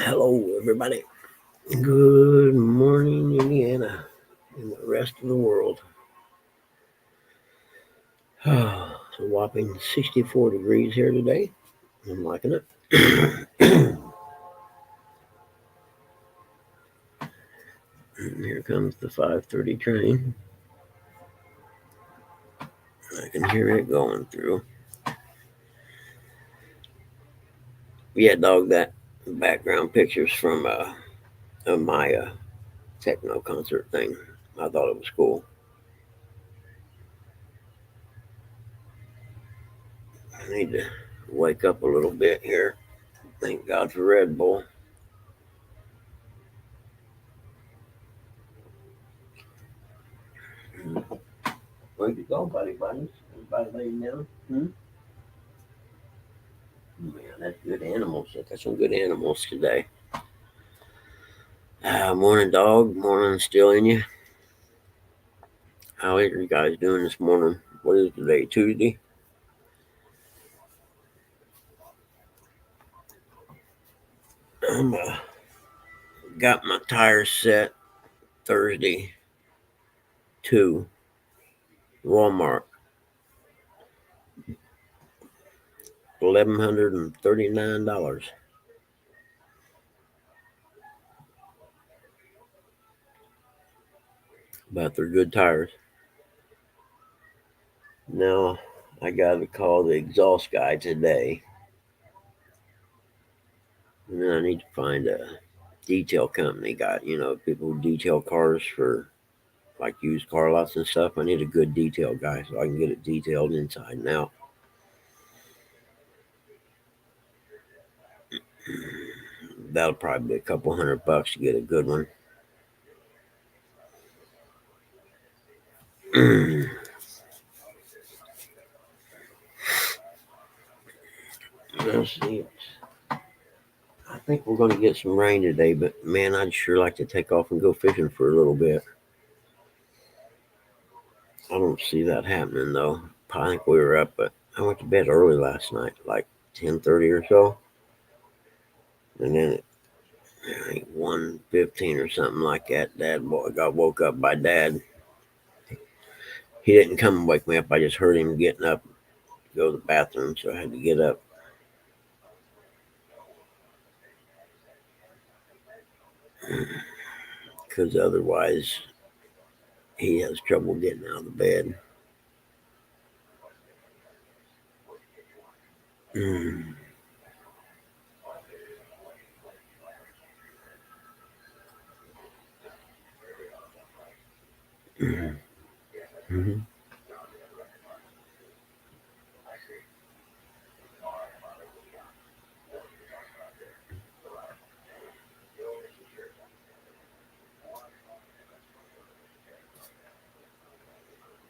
Hello, everybody. Good morning, Indiana, and the rest of the world. It's a whopping 64 degrees here today. I'm liking it. Here comes the 5:30 train. I can hear it going through. Yeah, dog, that background picture's from a Maya techno concert thing. I thought it was cool. I need to wake up a little bit here. Thank God for Red Bull. Where'd you go, buddy? Everybody laying down? Man, that's good animals. Got some good animals today. Morning, dog. Morning, still in you. How are you guys doing this morning? What is today? Tuesday. I'm got my tires set Thursday to Walmart. $1,139. But they're good tires. Now I got to call the exhaust guy today, and then I need to find a detail company. People who detail cars for like used car lots and stuff. I need a good detail guy so I can get it detailed inside and out. That'll probably be a couple $100 to get a good one. Let's see. I think we're going to get some rain today, but man, I'd sure like to take off and go fishing for a little bit. I don't see that happening though. I think we were up, but I went to bed early last night, like 10:30 or so, and then at 1:15 or something like that, got woke up by Dad. He didn't come and wake me up. I just heard him getting up to go to the bathroom, so I had to get up. Because otherwise he has trouble getting out of the bed. Mm. Mm. Mm-hmm.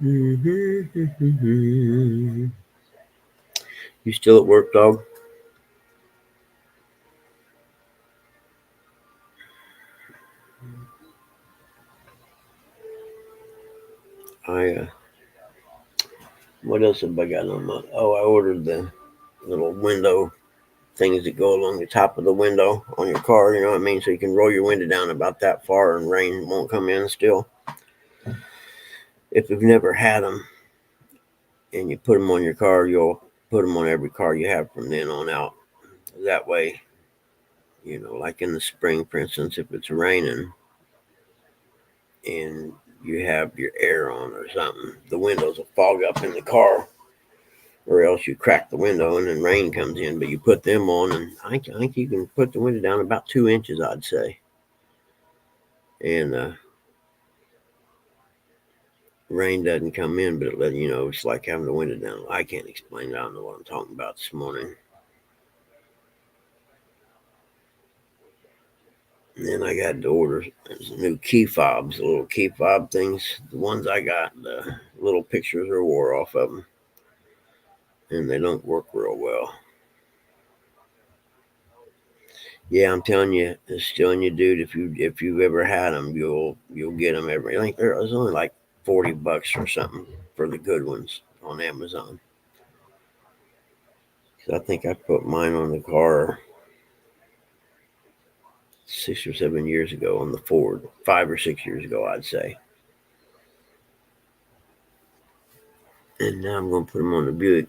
Mm-hmm. You still at work, dog? I what else have I got on my? Oh, I ordered the little window things that go along the top of the window on your car. You know what I mean? So you can roll your window down about that far, and rain won't come in. Still, if you've never had them and you put them on your car, you'll put them on every car you have from then on out. That way, like in the spring, for instance, if it's raining and you have your air on or something, the windows will fog up in the car, or else you crack the window and then rain comes in. But you put them on, and I think you can put the window down about 2 inches, I'd say. And rain doesn't come in, but it's like having the window down. I can't explain it. I don't know what I'm talking about this morning. And then I got to order some new key fobs, the little key fob things. The ones I got, the little pictures are wore off of them, and they don't work real well. Yeah, I'm telling you, it's telling you, dude. If you've ever had them, you'll get them every. I think there's only like $40 or something for the good ones on Amazon. So I think I put mine on the car 6 or 7 years ago on the Ford. 5 or 6 years ago, I'd say. And now I'm going to put them on the Buick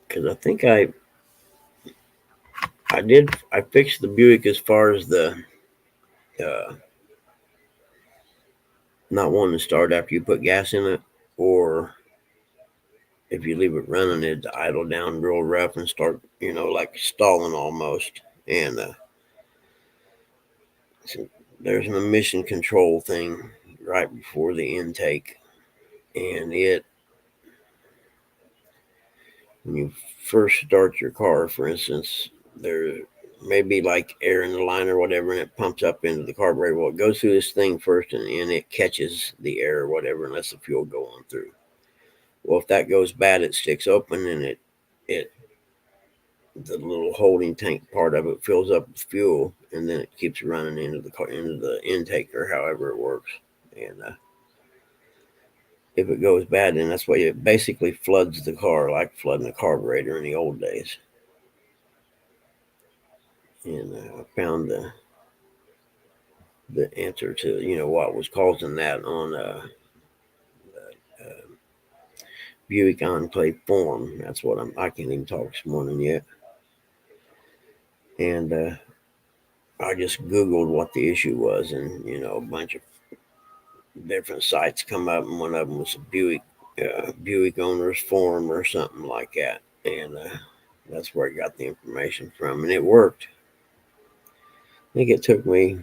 because I think I fixed the Buick as far as the uh, not wanting to start after you put gas in it, or if you leave it running, it'd idle down real rough and start, like stalling almost. And so there's an emission control thing right before the intake, and when you first start your car, for instance, there may be like air in the line or whatever, and it pumps up into the carburetor. Well, it goes through this thing first, and it catches the air or whatever, and lets the fuel go on through. Well, if that goes bad, it sticks open, and it the little holding tank part of it fills up with fuel, and then it keeps running into the car, into the intake, or however it works. And if it goes bad, then that's why it basically floods the car, like flooding a carburetor in the old days. And I found the answer to what was causing that on uh, Buick Enclave forum. That's what I can't even talk this morning yet. And I just Googled what the issue was, and a bunch of different sites come up, and one of them was a Buick owners forum or something like that, and that's where I got the information from, and it worked. I think it took me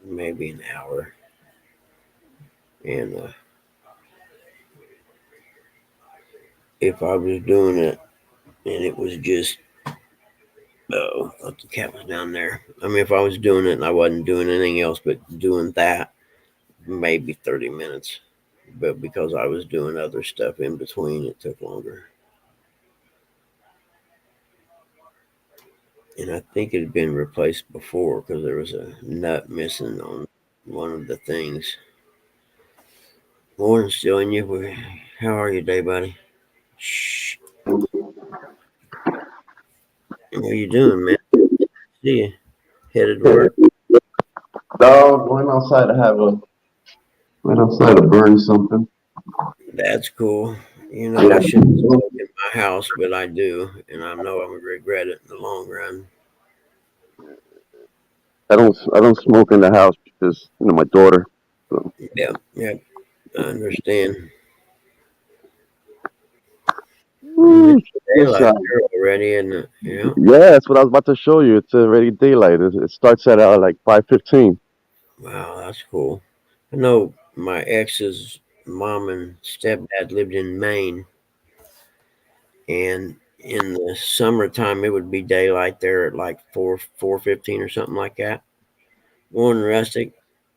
maybe an hour, and if I was doing it, and it was just oh, I thought the cat was down there. I mean, if I was doing it and I wasn't doing anything else but doing that, maybe 30 minutes. But because I was doing other stuff in between, it took longer. And I think it had been replaced before because there was a nut missing on one of the things. Morning, still in you. How are you today, buddy? Shh. What are you doing, man? See you. Headed to work? No, went outside to burn something. That's cool. I Yeah. shouldn't smoke in my house, but I do, and I know I'm gonna regret it in the long run. I don't smoke in the house because my daughter. So, Yeah, yeah, I understand. woo, It's yes, daylight here already, and yeah, that's what I was about to show you. It's already daylight. It starts at like 5:15. wow, that's cool. I know my ex's mom and stepdad lived in Maine, and in the summertime it would be daylight there at like 4:15 or something like that. One rustic,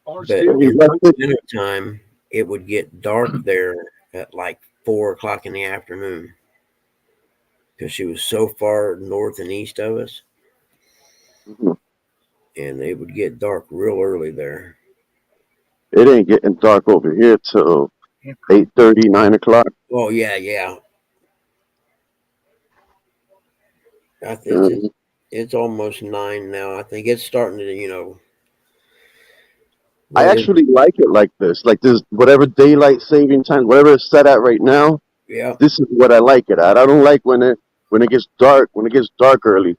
but in the wintertime it would get dark there at like 4 o'clock in the afternoon because she was so far north and east of us, Mhm. and it would get dark real early there. It ain't getting dark over here till 8:30, 9 o'clock. Oh yeah, yeah. It's Mhm. it's almost 9 now. I think it's starting to I what is actually like it like this. Like this, whatever daylight saving time, whatever it's set at right now. yeah, This is what I like it at. I don't like when it gets dark. When it gets dark early.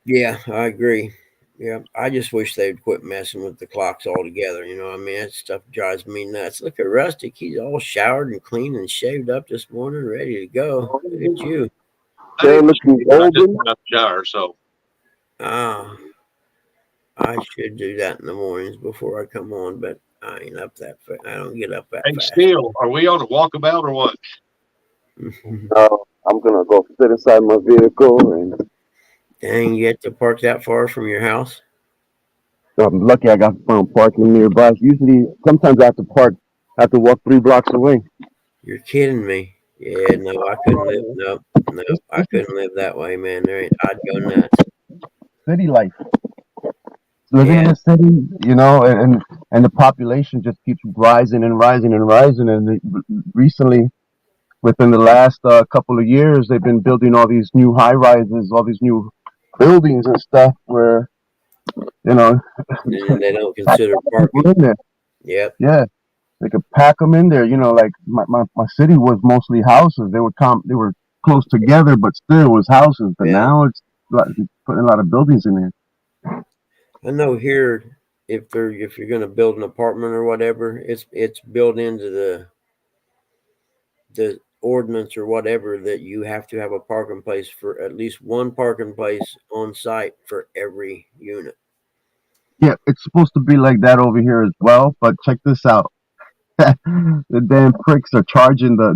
yeah, I agree. Yeah, I just wish they'd quit messing with the clocks altogether. I mean, that stuff drives me nuts. Look at Rustic; he's all showered and clean and shaved up this morning, ready to go. Look at you. They're looking golden. Ah, I should do that in the mornings before I come on, but I ain't up that. I don't get up that fast. I'm gonna go sit inside my vehicle, and Dang, you have to park that far from your house? I'm lucky I got found parking nearby. Usually, sometimes I have to walk 3 blocks away. You're kidding me. Yeah, no, I couldn't live. No, no, This, I this is couldn't live that way, man. There ain't. I'd go nuts. city life. Living in Yeah, the city, and the population just keeps rising and rising and rising. And recently, within the last couple of years, they've been building all these new high rises, all these new buildings and stuff where you know and they don't pack consider people parking. in there. Yep. Yeah, they could pack them in there. Like my city was mostly houses. They were close together, but still was houses. But Yeah. now it's putting a lot of buildings in there. I know here if you're going to build an apartment or whatever, it's built into the ordinance or whatever that you have to have a parking place for at least one parking place on site for every unit. Yeah, it's supposed to be like that over here as well. But check this out. The damn pricks are charging the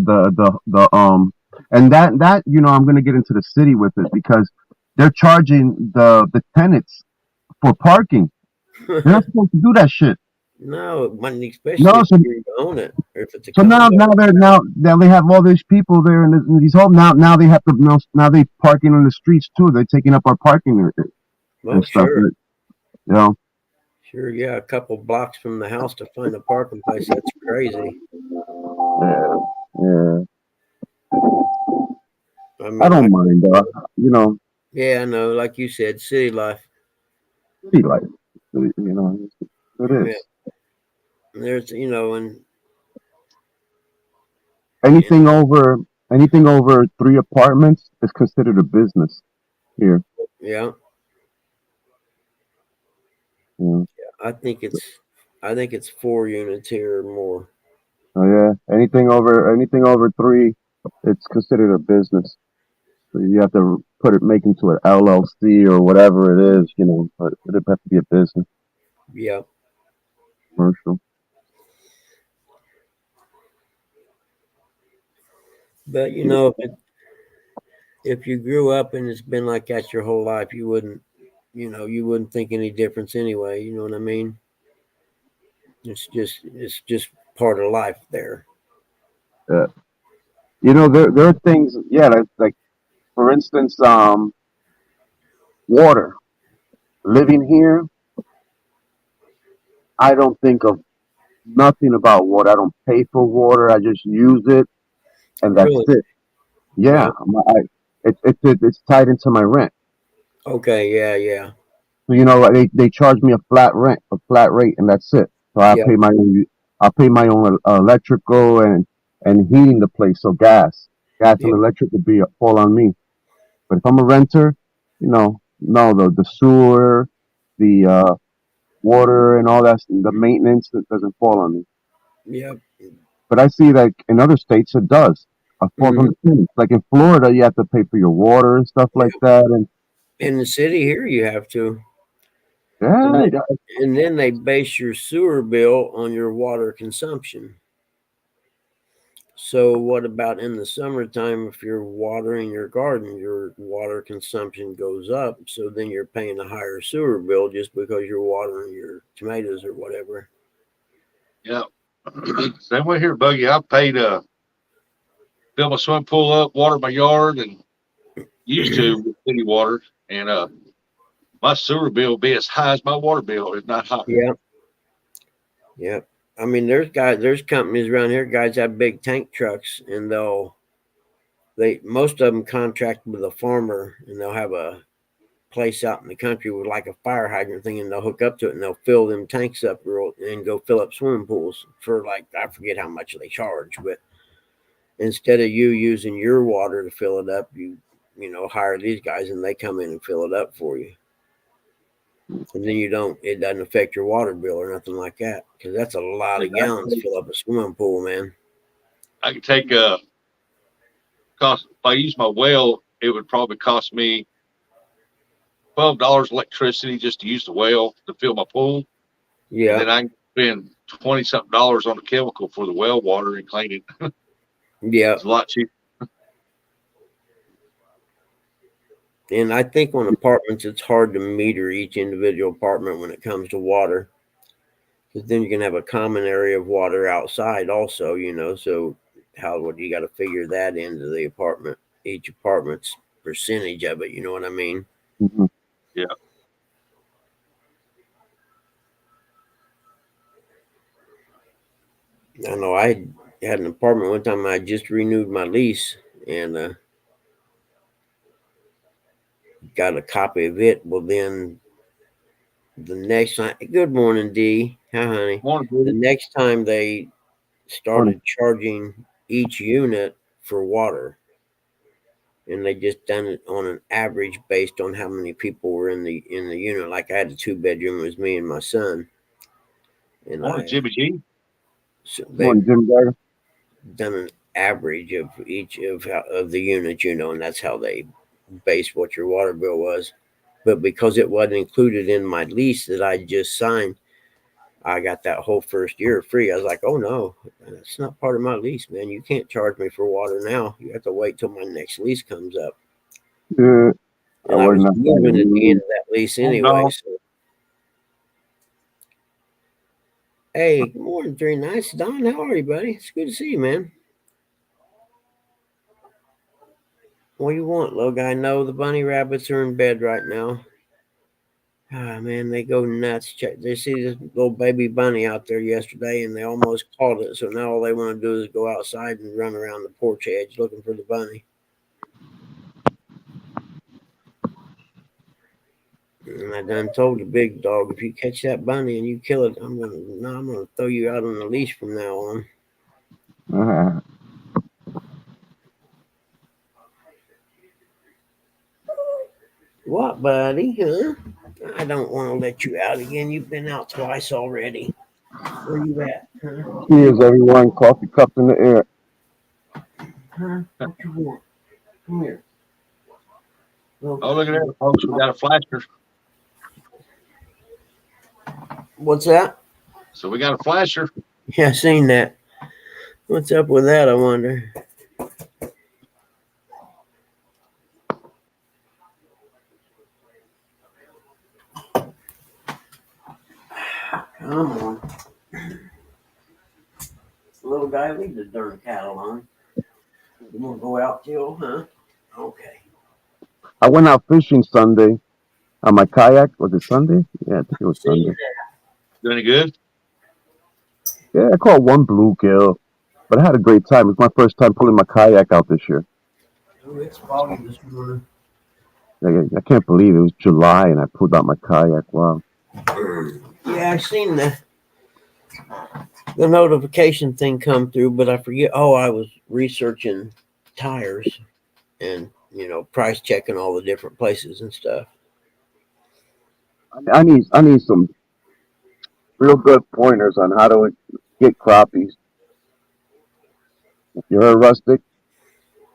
and that I'm gonna get into the city with it because they're charging the tenants for parking. They're not supposed to do that shit. No, when, especially No, if so you own it or if it's a so condo. now they have all these people there in these homes. Now they have to now they parking on the streets too. They're taking up our parking Oh, and stuff. sure, You know, sure, yeah, a couple blocks from the house to find a parking place. That's crazy. yeah, yeah. I I mean, don't mind though. You know, yeah, I know, like you said, city life. city life. It Yeah, is. there's and Anything over anything over 3 apartments is considered a business here. yeah, Yeah. I think it's 4 units here or more. Oh yeah. Anything over three, it's considered a business. So you have to make into an LLC or whatever it is, but it have to be a business, Yeah, commercial. but Yeah. if you grew up and it's been like that your whole life, you wouldn't think any difference anyway. You know what I mean? It's just part of life there. Yeah. There are things, yeah, like for instance, water. Living here, I don't think of nothing about water. I don't pay for water. I just use it, and that's Really? it. Yeah, Yeah. it's tied into my rent. Okay. Yeah. Yeah. So like, they charge me a flat rate, and that's it. So Yeah. I pay my own electrical and heating the place. So gas and Yeah. electric would be fall on me. But if I'm a renter, no, the sewer, the water, and all that, the maintenance, it doesn't fall on me. Yeah. But I see like in other states it does. It falls on Hmm. the tenants. Like in Florida, you have to pay for your water and stuff like Yeah. that. And In the city here, you have to, and yeah, then and then they base your sewer bill on your water consumption. So what about in the summertime? If you're watering your garden, your water consumption goes up. So then you're paying a higher sewer bill just because you're watering your tomatoes or whatever. Yeah. Same way here, Buggy. I paid fill my swimming pool up, water my yard, and used to with city water. And my sewer bill will be as high as my water bill, if not higher. Yeah. Yeah. I mean, there's companies around here. Guys have big tank trucks, and they most of them contract with a farmer, and they'll have a place out in the country with like a fire hydrant thing, and they'll hook up to it, and they'll fill them tanks up real and go fill up swimming pools for like I forget how much they charge, but instead of you using your water to fill it up, you hire these guys, and they come in and fill it up for you. And then it doesn't affect your water bill or nothing like that because that's a lot And of gallons to fill up a swimming pool, man. I could take cost if I use my well, it would probably cost me $12 electricity just to use the well to fill my pool, and Yeah, then I can spend 20 something dollars on the chemical for the well water and clean it. yeah. It's a lot cheaper. And I think on apartments, it's hard to meter each individual apartment when it comes to water, because then you can have a common area of water outside also. So how what you got to figure that into the apartment, each apartment's percentage of it. You know what I mean? mhm. Yeah. I know I had an apartment one time. I just renewed my lease, and got a copy of it. Well, then the next time, good morning, D. Hi, honey. Morning, The buddy. next time they Morning. started charging each unit for water, and they just done it on an average based on how many people were in the unit. Like I had a 2 bedroom, it was me and my son, and Morning, Jimmy G. so they've Morning, Jim Dagger. done an average of each of the units, and that's how they based what your water bill was. But because it wasn't included in my lease that I just signed, I got that whole first year free. I was like, oh no, that's not part of my lease, man. You can't charge me for water now. You have to wait till my next lease comes up. Yeah, I And I wasn't was that moving at the end bad. of that lease Morning, anyway. dog. So, hey, good morning, 3 nights. Don, how are you, buddy? It's good to see you, man. What do you want, little guy? No, the bunny rabbits are in bed right now. Ah, man, they go nuts. They see this little baby bunny out there yesterday, and they almost caught it. So now all they want to do is go outside and run around the porch edge looking for the bunny. And I done told the big dog, if you catch that bunny and you kill it, I'm gonna throw you out on the leash from now on. Uh, What, buddy? Huh? I don't want to let you out again. You've been out twice already. Where you at? Huh? cheers, everyone. Coffee cups in the air. Huh? What you want? Come here. Little Oh, guy. look at that, folks. We got a flasher. What's that? So we got a flasher. Yeah, I seen that. What's up with that, I wonder? Come on. Little guy, leave the darn cattle on. You want to go out till, huh? Okay. I went out fishing Sunday on my kayak. Was it Sunday? Yeah, I think it was See Sunday. that? Doing any good? Yeah, I caught one bluegill, but I had a great time. It was my first time pulling my kayak out this year. Oh, it's foggy this morning. I can't believe it was July and I pulled out my kayak. Wow. Yeah, I seen the notification thing come through, but I forget. Oh, I was researching tires and price checking all the different places and stuff. I need some real good pointers on how to get crappies. You heard rustic?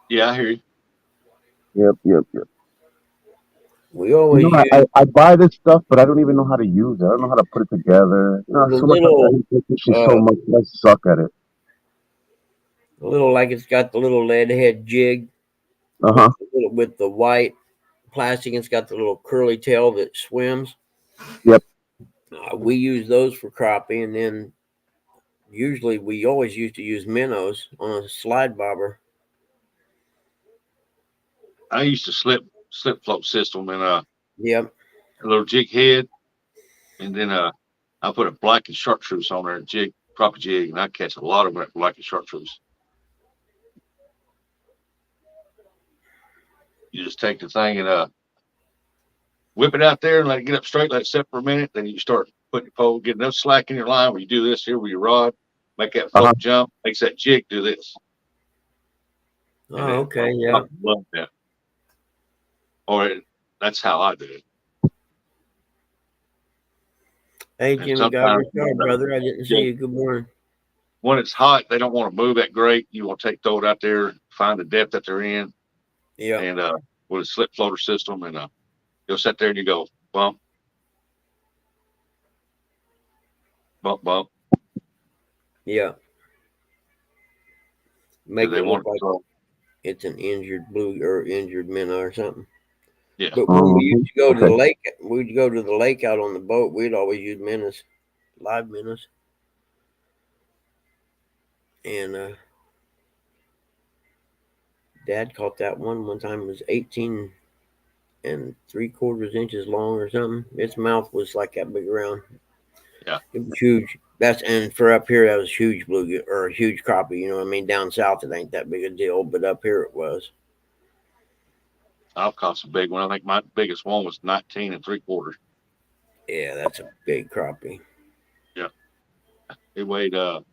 Yeah, I hear you. Yep, yep, yep. We You know, always I, use I buy this stuff, but I don't even know how to use it. I don't know how to put it together. You know, the so much like little, I hate fishing so uh, much. I suck at it. like it's got the little lead head jig Uh with huh. with the white plastic. And it's got the little curly tail that swims. Yep. We use those for crappie, and then usually we always used to use minnows on a slide bobber. I used to slip float system and Yep. a little jig head, and then I put a black and chartreuse on there, jig, proper jig, and I catch a lot of that black and chartreuse. You just take the thing and whip it out there and let it get up straight, let it set for a minute. Then you start putting your pole, get enough slack in your line where you do this here with your rod, make that Uh huh. float jump, makes that jig do this. And Oh, then okay. I Yeah. love that. Or that's how I do it. Hey, And Jimmy Gobber, sometimes sorry, brother. I didn't see yeah, you. Good morning. when it's hot, they don't want to move that great. You want to throw it out there, find the depth that they're in, Yep. and with a slip floater system, and you'll sit there and you go bump, bump, bump, Yep. because Make they it look want to like throw. it's an injured blue or injured minnow or something. Yeah, But when we used to go to the Okay. lake, we'd go to the lake out on the boat. We'd always use minnows, live minnows, and Dad caught that one time. It was 18 3/4 inches long or something. Its mouth was like that big around. yeah. It was huge. And for up here that was huge bluegill or a huge crappie. You know what I mean? Down south it ain't that big a deal, but up here it was. I've caught some big one. I think my biggest one was 19 and 3/4. Yeah, that's a big crappie. Yeah, it weighed it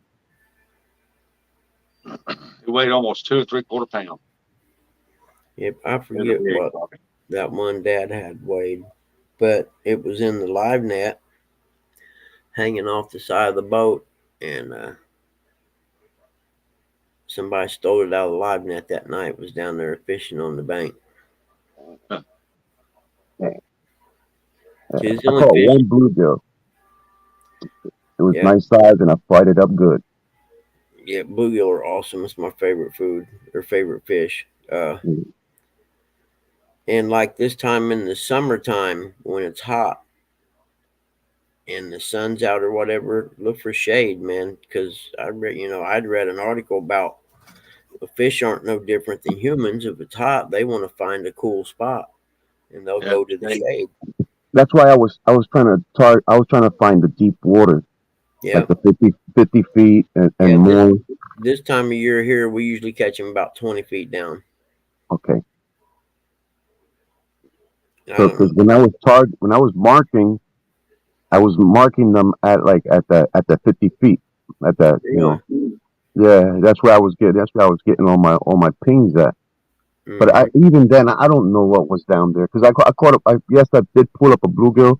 weighed almost 2 3/4 pounds. Yep, I It was a forget big what crappie. that one dad had weighed, but it was in the live net hanging off the side of the boat, and somebody stole it out of the live net that night. Was down there fishing on the bank. Huh. Yeah. It's the I only caught fish. one bluegill. It was Yeah, nice size, and I fried it up good. yeah, bluegill are awesome. It's my favorite food or favorite fish. Mm. And like this time in the summertime when it's hot and the sun's out or whatever, look for shade, man. Because I'd read an article about fish aren't no different than humans. If it's hot, they want to find a cool spot and they'll Yeah, go to the shade. That's why I was trying to I was trying to find the deep water, like Yeah, the 50 feet and yeah. This more. this time of year here, we usually catch them about 20 feet down. Okay. I So don't know. because when I was marking, I was marking them at like at the 50 feet, at that, Really? yeah, that's where I was getting all my pings at. But Mm-hmm. even then, I don't know what was down there because I caught up. Yes, I did pull up a bluegill,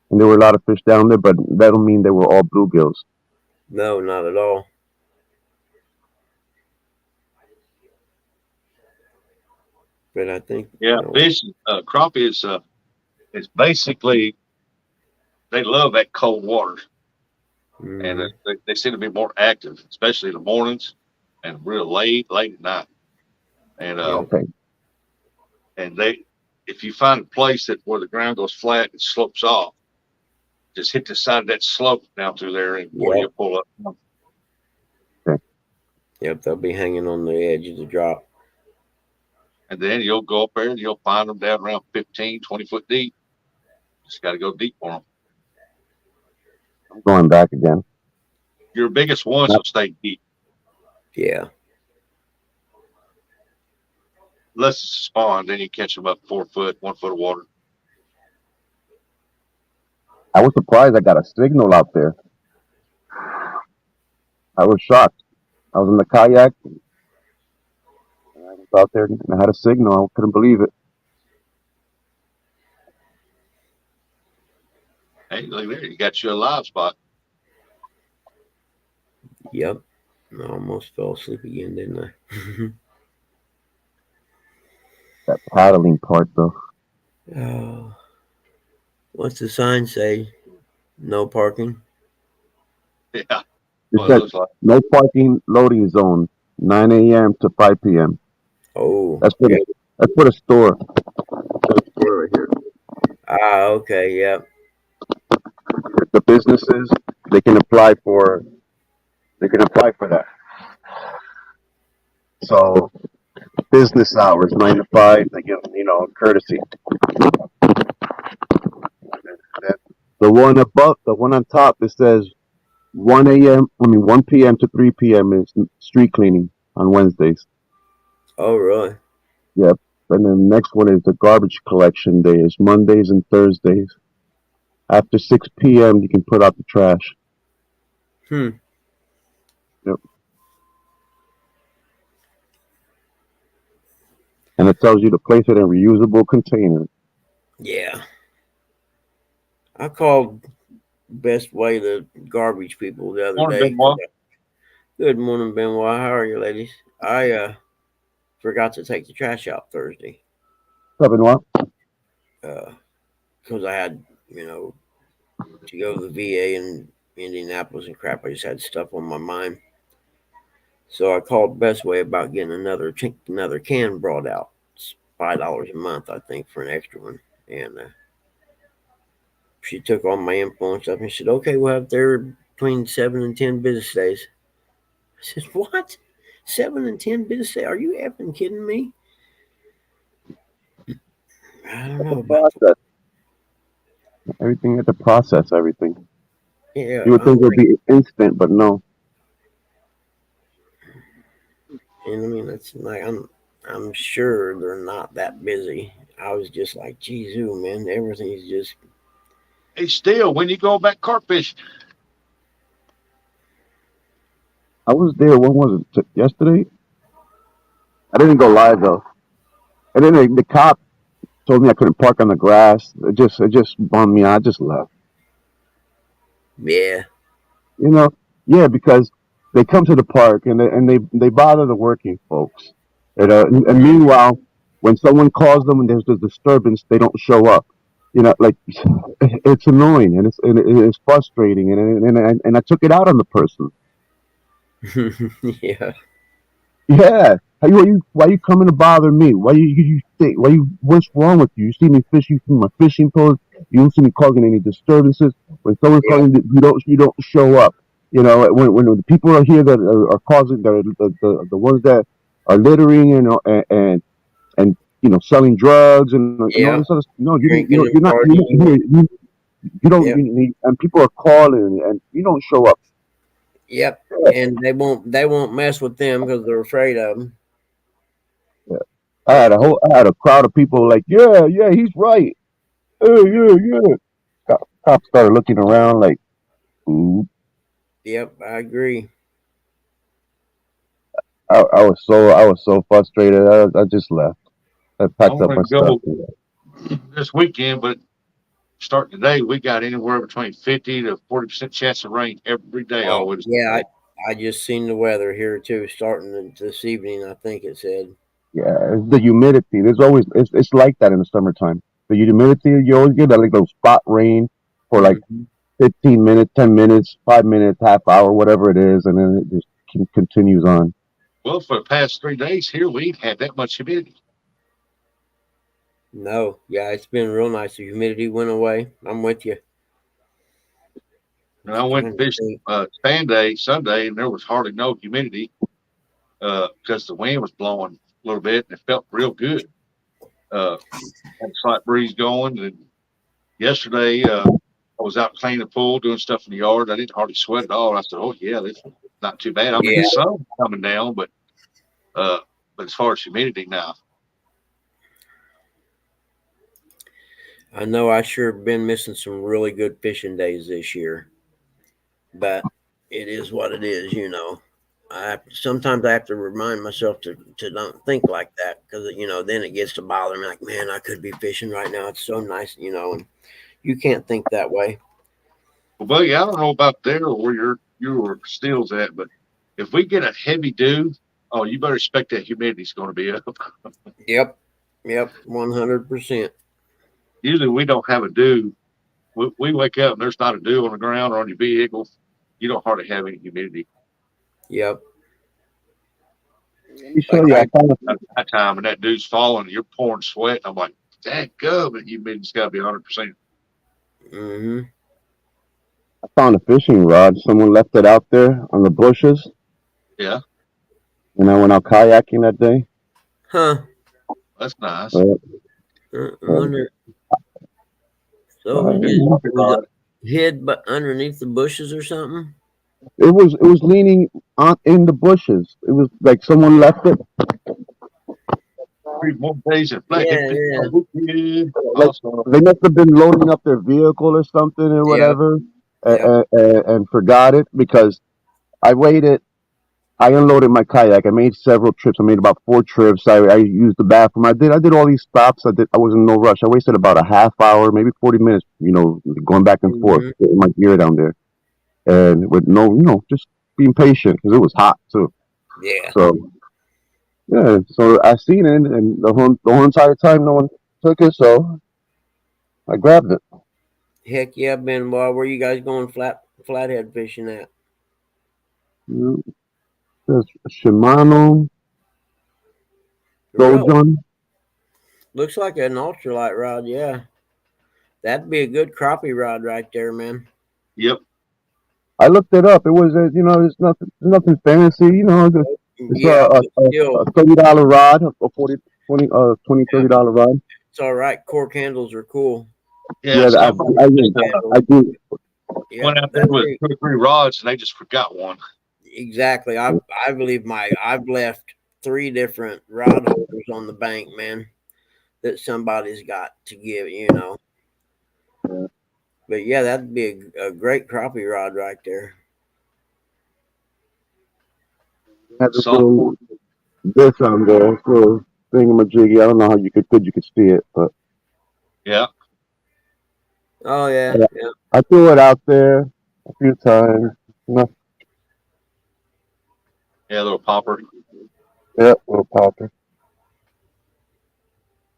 and there were a lot of fish down there, but that don't mean they were all bluegills. No, not at all. But I think yeah. Fish, crappie is basically they love that cold water, and mm-hmm. they seem to be more active, especially in the mornings and real late at night. And Yeah, Okay, and they, if you find a place that where the ground goes flat and slopes off, just hit the side of that slope down through there, and boy, yep, you'll pull up. okay, yep. They'll be hanging on the edge of the drop. And then you'll go up there and you'll find them down around 15, 20 foot deep. Just got to go deep for them. I'm going back again. Your biggest ones Not will stay deep Yeah, unless it's a spawn. Then you catch them up 4 foot, 1 foot of water. I was surprised I got a signal out there. I was shocked. I was in the kayak and I was out there and I had a signal. I couldn't believe it. Hey, look there, you got you a live spot. yep. I almost fell asleep again, didn't I? That paddling part though. Oh, what's the sign say? No parking. Yeah, It well, it said looks like. no parking loading zone, 9 a.m. to 5 p.m. Oh, That's for yeah. the that's for the store. The store right here. Ah, okay, yep. The businesses they can apply for that. So business hours, 9 to 5. They get courtesy. The one above, the one on top, it says 1 a.m. I mean 1 p.m. to 3 p.m. is street cleaning on Wednesdays. Oh, really? Yep. And then the next one is the garbage collection day is Mondays and Thursdays. After 6 p.m. you can put out the trash. Hmm. Yep. And it tells you to place it in reusable containers. Yeah. I called Best Way the garbage people the other Morning, day. 'Cause Benoit. good morning, Benoit. How are you, ladies? I forgot to take the trash out Thursday. Seven what? Because I had, you know, to go to the VA in Indianapolis and crap. I just had stuff on my mind. So I called Best Way about getting another can brought out. It's $5 a month, I think, for an extra one. And she took all my info and stuff and she said, "Okay, we'll have there between 7 and 10 business days." I said, "What? 7 and 10 business days? Are you effing kidding me?" I don't At the know about. process. Everything at the process, everything. Yeah, You would I'm think it would like, be instant, but no. and I mean, it's like I'm sure they're not that busy. I was just like, geez, ooh, man, everything's just Hey, still, when you go back carp fishing, I was there. When was it? Yesterday? I didn't go live though. And then the cop told me I couldn't park on the grass. It just bummed me out. I just left. yeah, You know, yeah, because they come to the park and they bother the working folks. And meanwhile, when someone calls them and there's a disturbance, they don't show up. Like it's annoying and it's frustrating and I took it out on the person. yeah, Yeah. Why you coming to bother me? Why you think what's wrong with you? You see me fish, you see my fishing post, you don't see me causing any disturbances. When someone's yep, calling you don't show up. When the people are here that are causing the ones that are littering and selling drugs and all yep. this other no, Drinking and you're not partying. here. You don't Yep, and people are calling and you don't show up. yep. And they won't mess with them because they're afraid of them. Yeah. But I had a crowd of people like, yeah, yeah, he's right. Yeah, yeah. Cops started looking around like, ooh. yep, I agree. I was so frustrated. I just left. I I packed up want my to stuff. go this weekend, but starting today, we got anywhere between 50 to 40% chance of rain every day all Oh the way to yeah, Sunday. I just seen the weather here too, starting this evening. I think it said. Yeah, it's the humidity. It's like that in the summertime. The humidity, you always get that like those spot rain for like Hmm. 15 minutes, 10 minutes, 5 minutes, half hour, whatever it is, and then it just continues on. Well, for the past 3 days here, we ain't had that much humidity. No, yeah, it's been real nice. The humidity went away. I'm with you. And I went Trying to fishing think. Sunday, Sunday, and there was hardly no humidity because the wind was blowing a little bit and it felt real good. Had a slight breeze going. And yesterday, I was out cleaning the pool, doing stuff in the yard. I didn't hardly sweat at all. I said, "Oh yeah, this is not too bad." I mean, the Yeah, sun's coming down, uh, but as far as humidity now, I know. I sure have been missing some really good fishing days this year, but it is what it is. Sometimes I have to remind myself to don't think like that because then it gets to bother me. Like, man, I could be fishing right now. It's so nice, and you can't think that way. well, buddy, I don't know about there or where your steel's at, but if we get a heavy dew, oh, you better expect that humidity's going to be up. Yep, yep, 100%. Usually, we don't have a dew. We wake up and there's not a dew on the ground or on your vehicle. You don't hardly have any humidity Yep. Let me show Like you. I I. found a, at that time, and that dew's falling. And you're pouring sweat. I'm like, dang, go, but humidity's got to be 100%. Mm-hmm. I found a fishing rod. Someone left it out there on the bushes, Yeah, and I went out kayaking that day. Huh. that's nice. Uh, I uh, wonder. So Good uh, working was it rod. hid but underneath the bushes or something? it was leaning on in the bushes. It was like someone left it. 3 more days and flat hit Yeah, fish yeah. on weekend. Like Awesome. they must have been loading up their vehicle or something or Yep. whatever, Yep. and forgot it because I waited. I unloaded my kayak. I made several trips. I made about 4 trips. I used the bathroom. I did all these stops. I was in no rush. I wasted about a half hour, maybe 40 minutes. Going back and forth, Mm-hmm. getting my gear down there, and with no, just being patient because it was hot too. Yeah. So yeah, so I seen it, and the whole entire time no one took it, so I grabbed it. Heck yeah, Ben. Boy, where you guys going flathead fishing at? Mm, There's Shimano Really? Sojourn. Looks like an ultralight rod. Yeah, that'd be a good crappie rod right there, man. Yep. I looked it up. It was it's nothing fancy. It's Yeah, but a still, $30 rod, a 40, 20, yeah, $30 rod. it's all right. Cork handles are cool. Yeah, Yeah, somebody I just Handles. I do. Yep, went out there that's with it. 2 or 3 rods and they just forgot one. Exactly. I believe I've left. 3 different rod holders on the bank, man, that somebody's got to give. But yeah, that'd be a great crappie rod right there. Had this Salt. little this on there, this little thingamajiggy. I don't know how you could see it, but Yeah. Oh yeah, yeah, yeah. I threw it out there a few times. No, Yeah, little popper. yeah, little popper.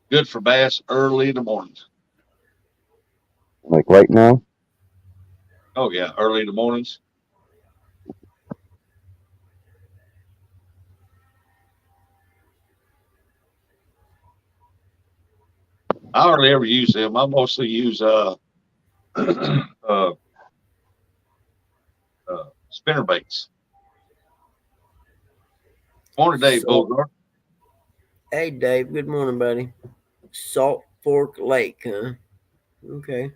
Good for bass early in the mornings. Like right now. Oh yeah, early in the mornings. I hardly ever use them. I mostly use uh, spinner baits. Morning, Dave So, Bogart. hey Dave, good morning, buddy. Salt Fork Lake, huh? Okay.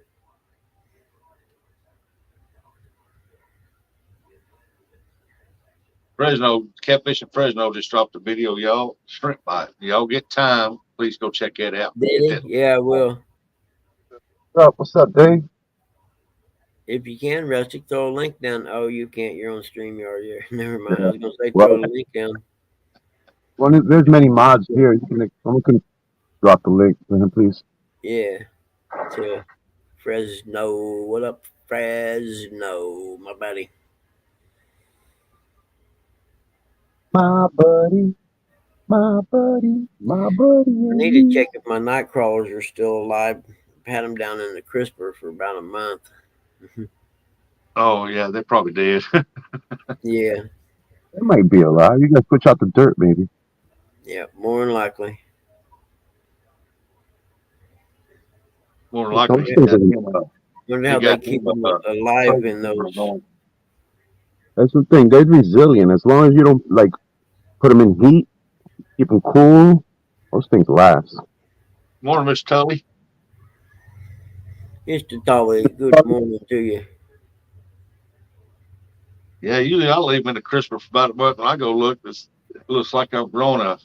Fresno, Catfish in Fresno just dropped a video, y'all. Shrimp bite. Y'all get time, please go check that out. Did Get he? that. Yeah, I will. What's up, Dave? If you can, Rustic, throw a link down. Oh, you can't. You're on StreamYard. Yeah, never mind. I Yeah. was gonna say Well, throw the link down. there's many mods here. Someone can drop the link for him, please. Yeah, to Fresno. What up, Fresno, my buddy? My buddy, my buddy, my buddy, I and need to me. check if my night crawlers are still alive. I've had them down in the crisper for about a month. Oh yeah, they probably did. Yeah, It might be alive. You gotta switch out the dirt, maybe. yeah, more than likely. More than Like, likely, those Yeah, things are. wonder you how they got keep him them alive in those. That's the thing. They're resilient. As long as you don't like put them in heat, keep them cool. Those things last. Morning, Miss Tully. Mr. Tully, good morning to you. Yeah, usually I'll leave them in the crisper for about a month. When I go look, it looks like I've grown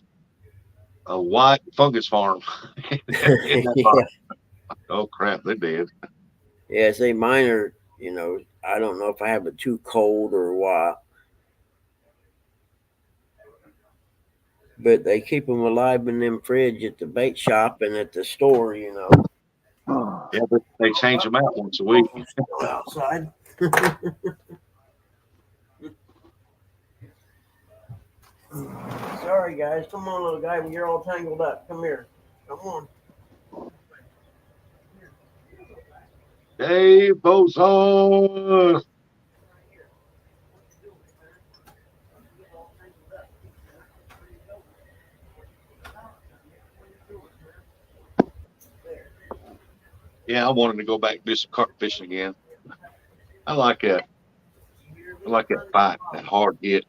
a white fungus farm in that Yeah, box. Oh crap, they did. yeah. See, mine are. I don't know if I have it too cold or what, but they keep them alive in them fridge at the bait shop and at the store. Yeah, but they change them out once a week. Oh, I'm still outside. Sorry, guys. Come on, little guy. You're all tangled up. Come here. Come on. Dave Bozon. Yeah, I wanted to go back and do some carp fishing again. I like that. I like that bite, that hard hit.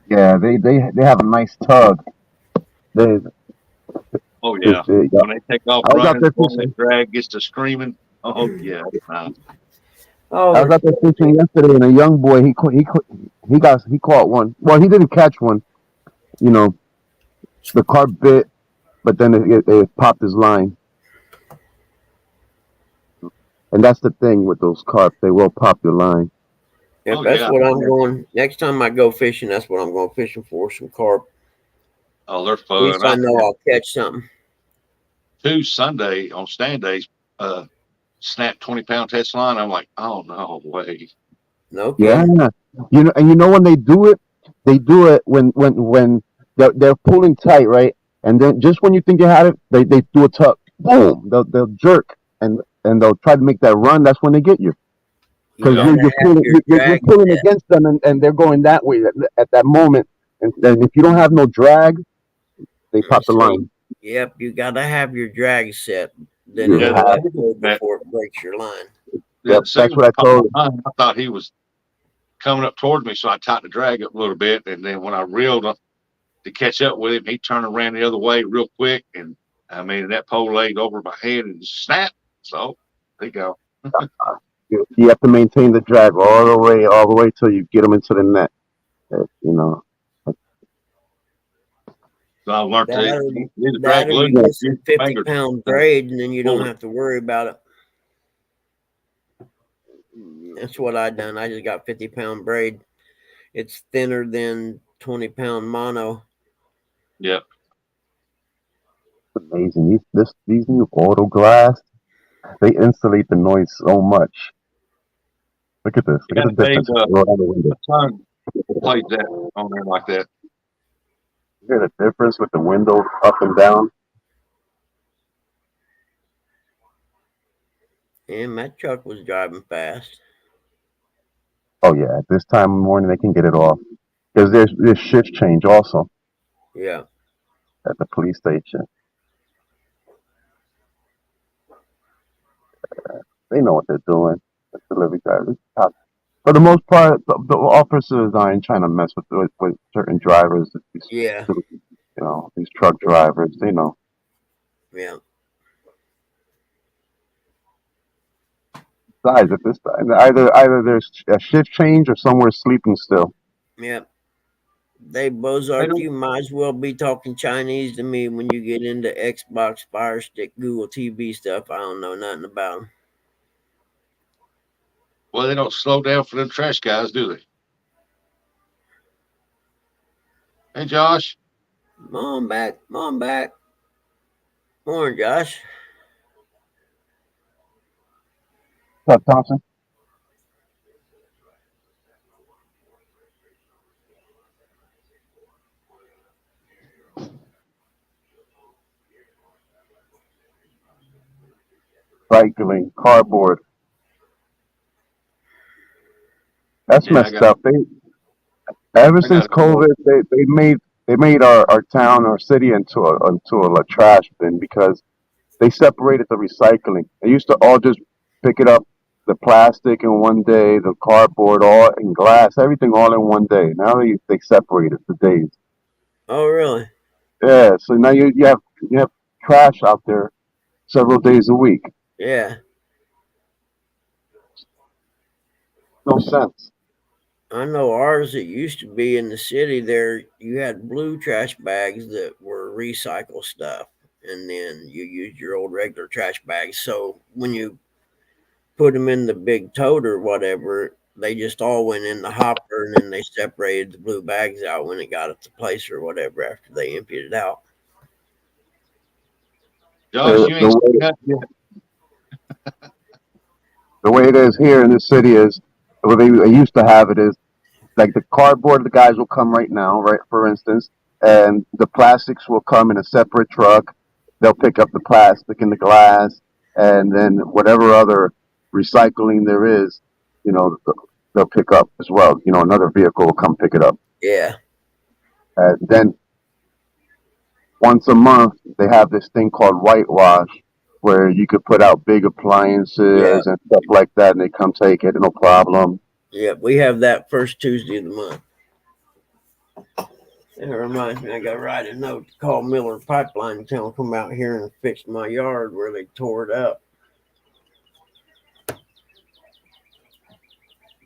Yeah, they have a nice tug. They, Oh yeah. yeah. When they take off I was out running, there when that fishing. drag gets to screaming. Oh yeah, it's nice. Oh, I was they're out there so fishing big. yesterday, and a young boy he caught one. Well, he didn't catch one. You know, the carp bit, but then it popped his line. And that's the thing with those carp; they will pop your line. Yep, Oh that's yeah. what I'm going. Next time I go fishing, that's what I'm going fishing for. Some carp. Oh, they're At least fun. I I know had I'll catch something. two Sunday on stand days, snap 20-pound test line. I'm like, oh no way. No Yeah, kidding. and you know when they do it when they're pulling tight, right? And then just when you think you had it, they do a tuck, boom, they'll jerk and they'll try to make that run. That's when they get you You because Yeah. gotta you're have pulling your you're drag pulling set. against them and they're going that way at that moment. And then if you don't have no drag, they pop the See, line. yep, you gotta have your drag set. Then You Yeah, it'll the have let second go that before it breaks your line. yeah, Yep, the that's second what one I caught my told. line. I thought he was coming up towards me, so I tightened the drag up a little bit. And then when I reeled up to catch up with him, he turned and ran the other way real quick. And I mean, that pole laid over my head and snap. So there you go. You have to maintain the drag all the way till you get them into the net. You know. So I learned That to or, need to that drag or you loose, get use some your fingers. 50-pound braid, and then you don't Pull it. have to worry about it. That's what I done. I just got 50-pound braid. It's thinner than 20-pound mono. Yeah. Amazing. These new auto glass, they insulate the noise so much. Look at this. Look at Yeah, the difference. Roll down the window. my son plays that on there like that. You hear the difference with the window up and down? And that truck was driving fast. Oh yeah, at this time of the morning they can get it off. Because there's shift change also Yeah. at the police station. They know what they're doing. The delivery drivers. For the most part, the officers aren't trying to mess with certain drivers. These, Yeah. these truck drivers. They know. Yeah. Besides, at this time, either there's a shift change or somewhere sleeping still. Yeah. They They Bozark, don't. you might as well be talking Chinese to me when you get into Xbox, Fire Stick, Google TV stuff. I don't know nothing about them. Well, they don't slow down for them trash guys, do they? Hey, Josh. Come on back. Come on back. Morning, Josh. What's up, Thompson? Cycling, cardboard. That's Yeah, I messed got. up. Ever I got since a couple. COVID, they made our town or city into a trash bin because they separated the recycling. They used to all just pick it up, the plastic in one day, the cardboard all in glass, everything all in one day. Now they separate it for days. Oh, really? Yeah, so now you have trash out there several days a week. Yeah. No sense. I know ours, it used to be in the city there, you had blue trash bags that were recycle stuff. And then you used your old regular trash bags. So when you put them in the big tote or whatever, they just all went in the hopper and then they separated the blue bags out when it got at the place or whatever after they emptied it out. Josh, The, you the ain't seen way that yet. the way it is here in the city is the way they used to have it is like the cardboard the guys will come right now, right, for instance, and the plastics will come in a separate truck. They'll pick up the plastic and the glass, and then whatever other recycling there is, you know, they'll pick up as well. Another vehicle will come pick it up. Yeah. Then once a month, they have this thing called whitewash, where you could put out big Yeah. appliances and stuff like that, and they come take it, no problem. Yeah. We have that first Tuesday of the month. It reminds me, I got to write a note to call Miller Pipeline and tell them to come out here and fix my yard where they tore it up.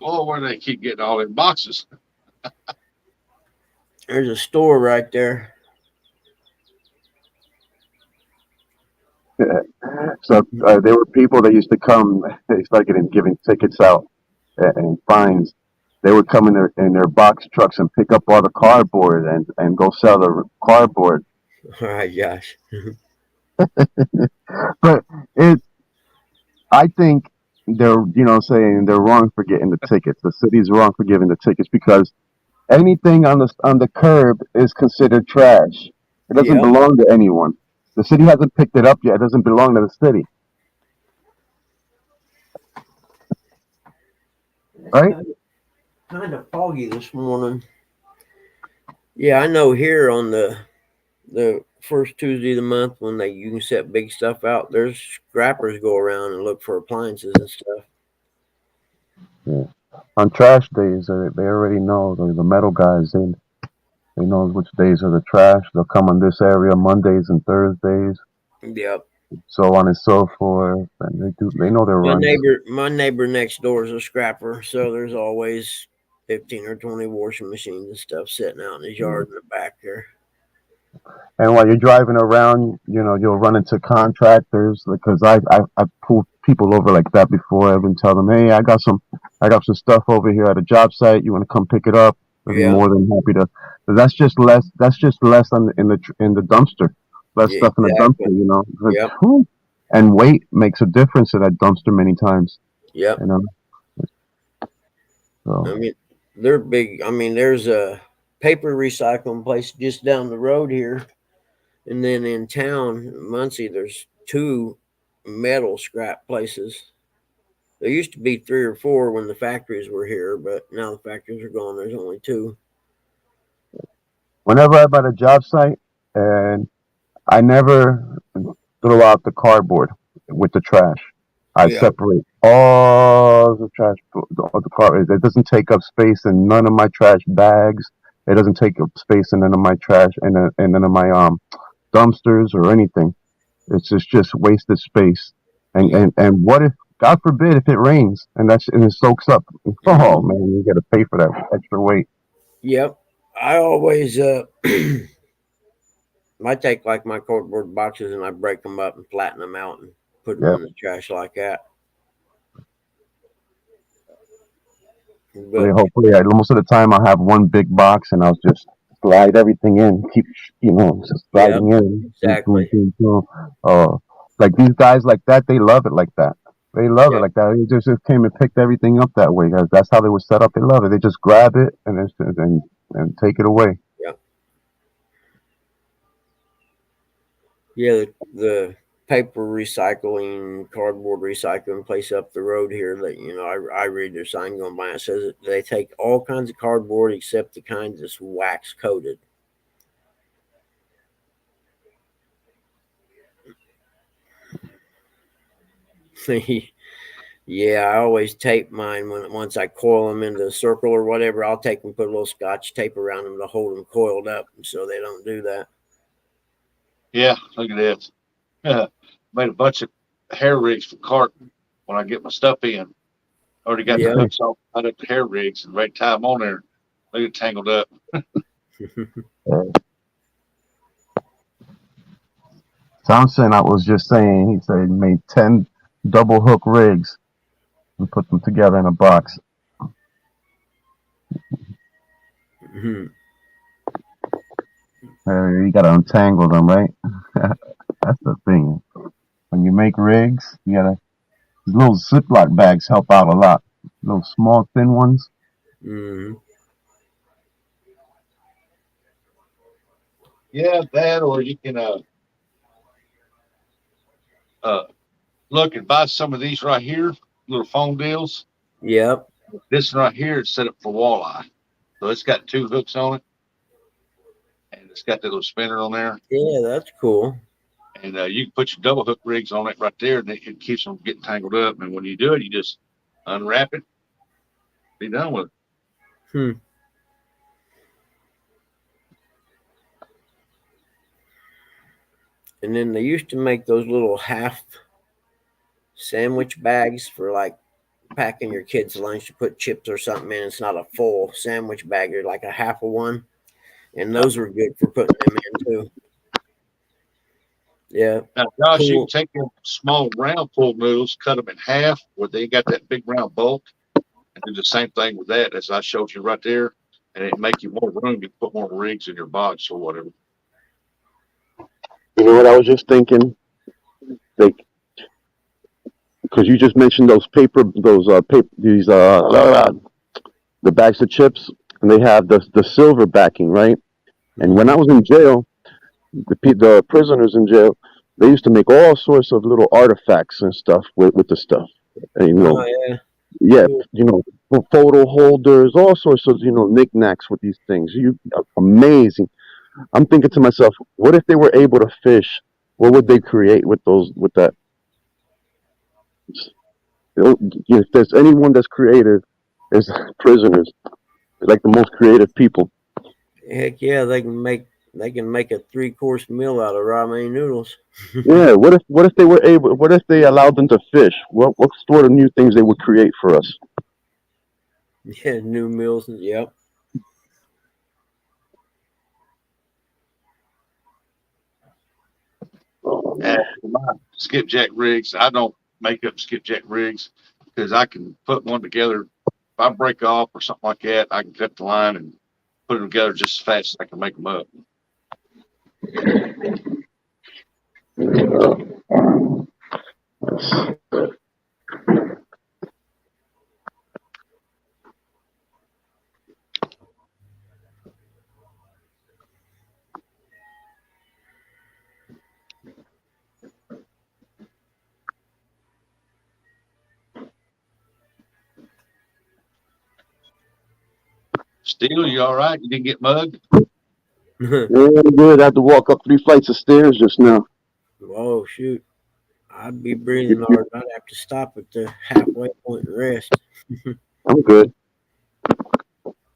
Oh, where they keep getting all in boxes. There's a store right there. So there were people that used to come. They started giving tickets out and fines. They would come in their box trucks and pick up all the cardboard and go sell the cardboard. All right, Josh. But it, I think saying they're wrong for getting the tickets. The city's wrong for giving the tickets because anything on the curb is considered trash. It doesn't Yep. belong to anyone. The city hasn't picked it up yet. It doesn't belong to the city, right? Kind of foggy this morning. Yeah, I know here on the first Tuesday of the month when you can set big stuff out, there's scrappers go around and look for appliances and stuff. Yeah. On trash days, they already know the metal guys. They know which days are the trash. They'll come on this area Mondays and Thursdays, Yep. so on and so forth. And they know their My runs. neighbor next door is a scrapper, so there's always 15 or 20 washing machines and stuff sitting out in his Yeah. yard in the back there. And while you're driving around, you'll run into contractors because I pulled people over like that before. I've been telling them, hey, I got some stuff over here at a job site. You want to come pick it up? I'd be Yeah. more than happy to. But that's just less. That's just less in the dumpster. Less Yeah. stuff in the Exactly. dumpster. But, Yep. whew, and weight makes a difference in that dumpster many times. Yep. You know. I So mean, they're big. I mean, there's a paper recycling place just down the road here, and then in town, Muncie, there's two metal scrap places. There used to be three or four when the factories were here, but now the factories are gone. There's only two. whenever I'm at a job site, and I never throw out the cardboard with the trash. I Yeah. separate all the trash, all the cardboard. It doesn't take up space in none of my trash bags. It doesn't take up space in none of my trash and none of my dumpsters or anything. It's just wasted space. And Yep. and and what if, God forbid, if it rains and it soaks up? Oh Hmm. man, you got to pay for that extra weight. Yep. I always I take like my cardboard boxes and I break them up and flatten them out and put them Yeah. in the trash like that. But Hopefully, most of the time I'll have one big box and I'll just slide everything in, just yep, sliding in. Boom, boom, exactly. boom, boom. Uh, like these guys like that, they love it like that. They love it Yep. like that. They just came and picked everything up that way. That's how they were set up. They love it. They just grab it and take it away. Yep. Yeah. The paper recycling, cardboard recycling place up the road here that I read their sign going by. It says that they take all kinds of cardboard except the kind that's wax coated. Yeah, I always tape mine once I coil them into a circle or whatever. I'll take and put a little scotch tape around them to hold them coiled up, so they don't do that. Yeah, look at this. Made a bunch of hair rigs for carting when I get my stuff in. Already got the Yeah. hooks off, tied up the hair rigs, and ready to tie them on there. They get tangled up. Uh, Thompson, I was just saying, he said he made 10 double hook rigs and put them together in a box. You got to untangle them, right? That's the thing. When you make rigs, these little Ziploc bags help out a lot. Little small, thin ones. Hmm. Yeah, that, or you can uh, look and buy some of these right here, little phone deals. Yep. This one right here is set up for walleye. So it's got two hooks on it, and it's got the little spinner on there. Yeah, that's cool. And you can put your double hook rigs on it right there, and it keeps them getting tangled up. And when you do it, you just unwrap it, be done with it. Hmm. And then they used to make those little half sandwich bags for like packing your kids' lunch to put chips or something in. It's not a full sandwich bag; they're like a half of one, and those were good for putting them in too. Yeah. Now, Josh, you can Cool. take them small round pool noodles, cut them in half where they got that big round bulk, and do the same thing with that as I showed you right there. And it make you more room. You can put more rigs in your box or whatever. You know what I was just thinking? Like, because you just mentioned the bags of chips, and they have the silver backing, right? And when I Hmm. was in jail, the prisoners in jail, they used to make all sorts of little artifacts and stuff with the stuff. And, Oh yeah. yeah, Cool. photo holders, all sorts of knickknacks with these things. Amazing. I'm thinking to myself, what if they were able to fish? What would they create with those? With that? If there's anyone that's creative, it's prisoners. They're like the most creative people. Heck yeah, they can make a 3-course meal out of ramen noodles. Yeah. What if they were able? What if they allowed them to fish? What sort of new things they would create for us? Yeah, new meals. Yep. And for my skipjack rigs, I don't make up skipjack rigs because I can put one together. If I break off or something like that, I can cut the line and put them together just as fast as I can make them up. Steel, you all right? You didn't get mugged? Yeah, I'm good. I had to walk up 3 flights of stairs just now. Whoa, shoot. I'd be breathing hard. I'd have to stop at the halfway point and rest. I'm good.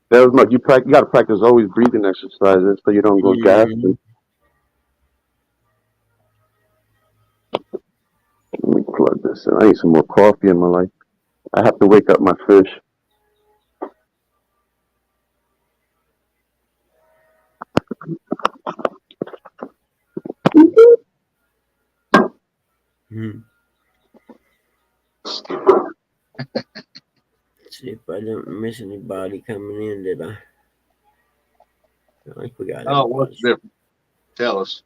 That was much. You got to practice always breathing exercises so you don't go Mhm. gasping. Let me plug this in. I need some more coffee in my life. I have to wake up my fish. Mhm. See if I didn't miss anybody coming in, did I? I think we got Oh, what's everybody. the difference? Tell us.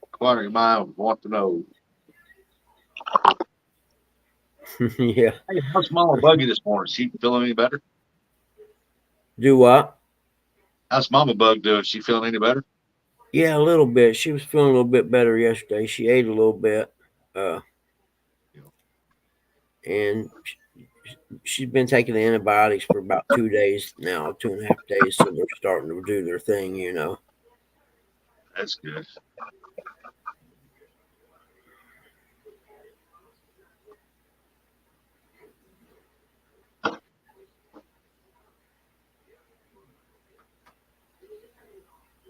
Inquiring mind want to know. Yeah. Hey, how's Mama Buggy this morning? Is she feeling any better? Do what? How's Mama Bug doing? Is she feeling any better? Yeah, a little bit. She was feeling a little bit better yesterday. She ate a little bit. Uh, and she's been taking the antibiotics for about 2 days now, 2.5 days. So they're starting to do their thing. That's good.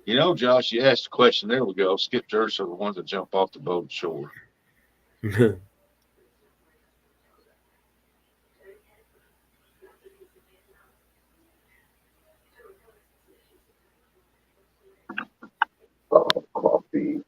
You know, Josh, you asked a question. There we go. Skip jerks are the ones that jump off the boat shore. Coffee.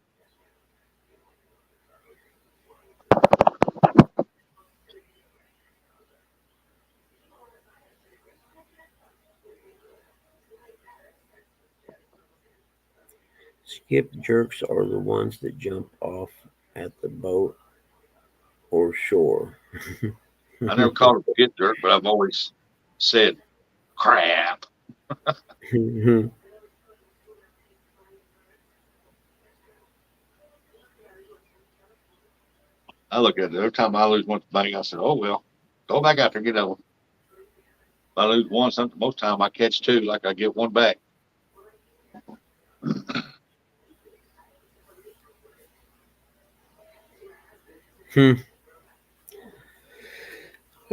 Skip jerks are the ones that jump off at the boat or shore. I never called it a skip jerk, but I've always said crap. I look at it every time I lose one to the bank. I said, "Oh well, go back out there and get that one." If I lose one, something most time I catch two, like I get one back.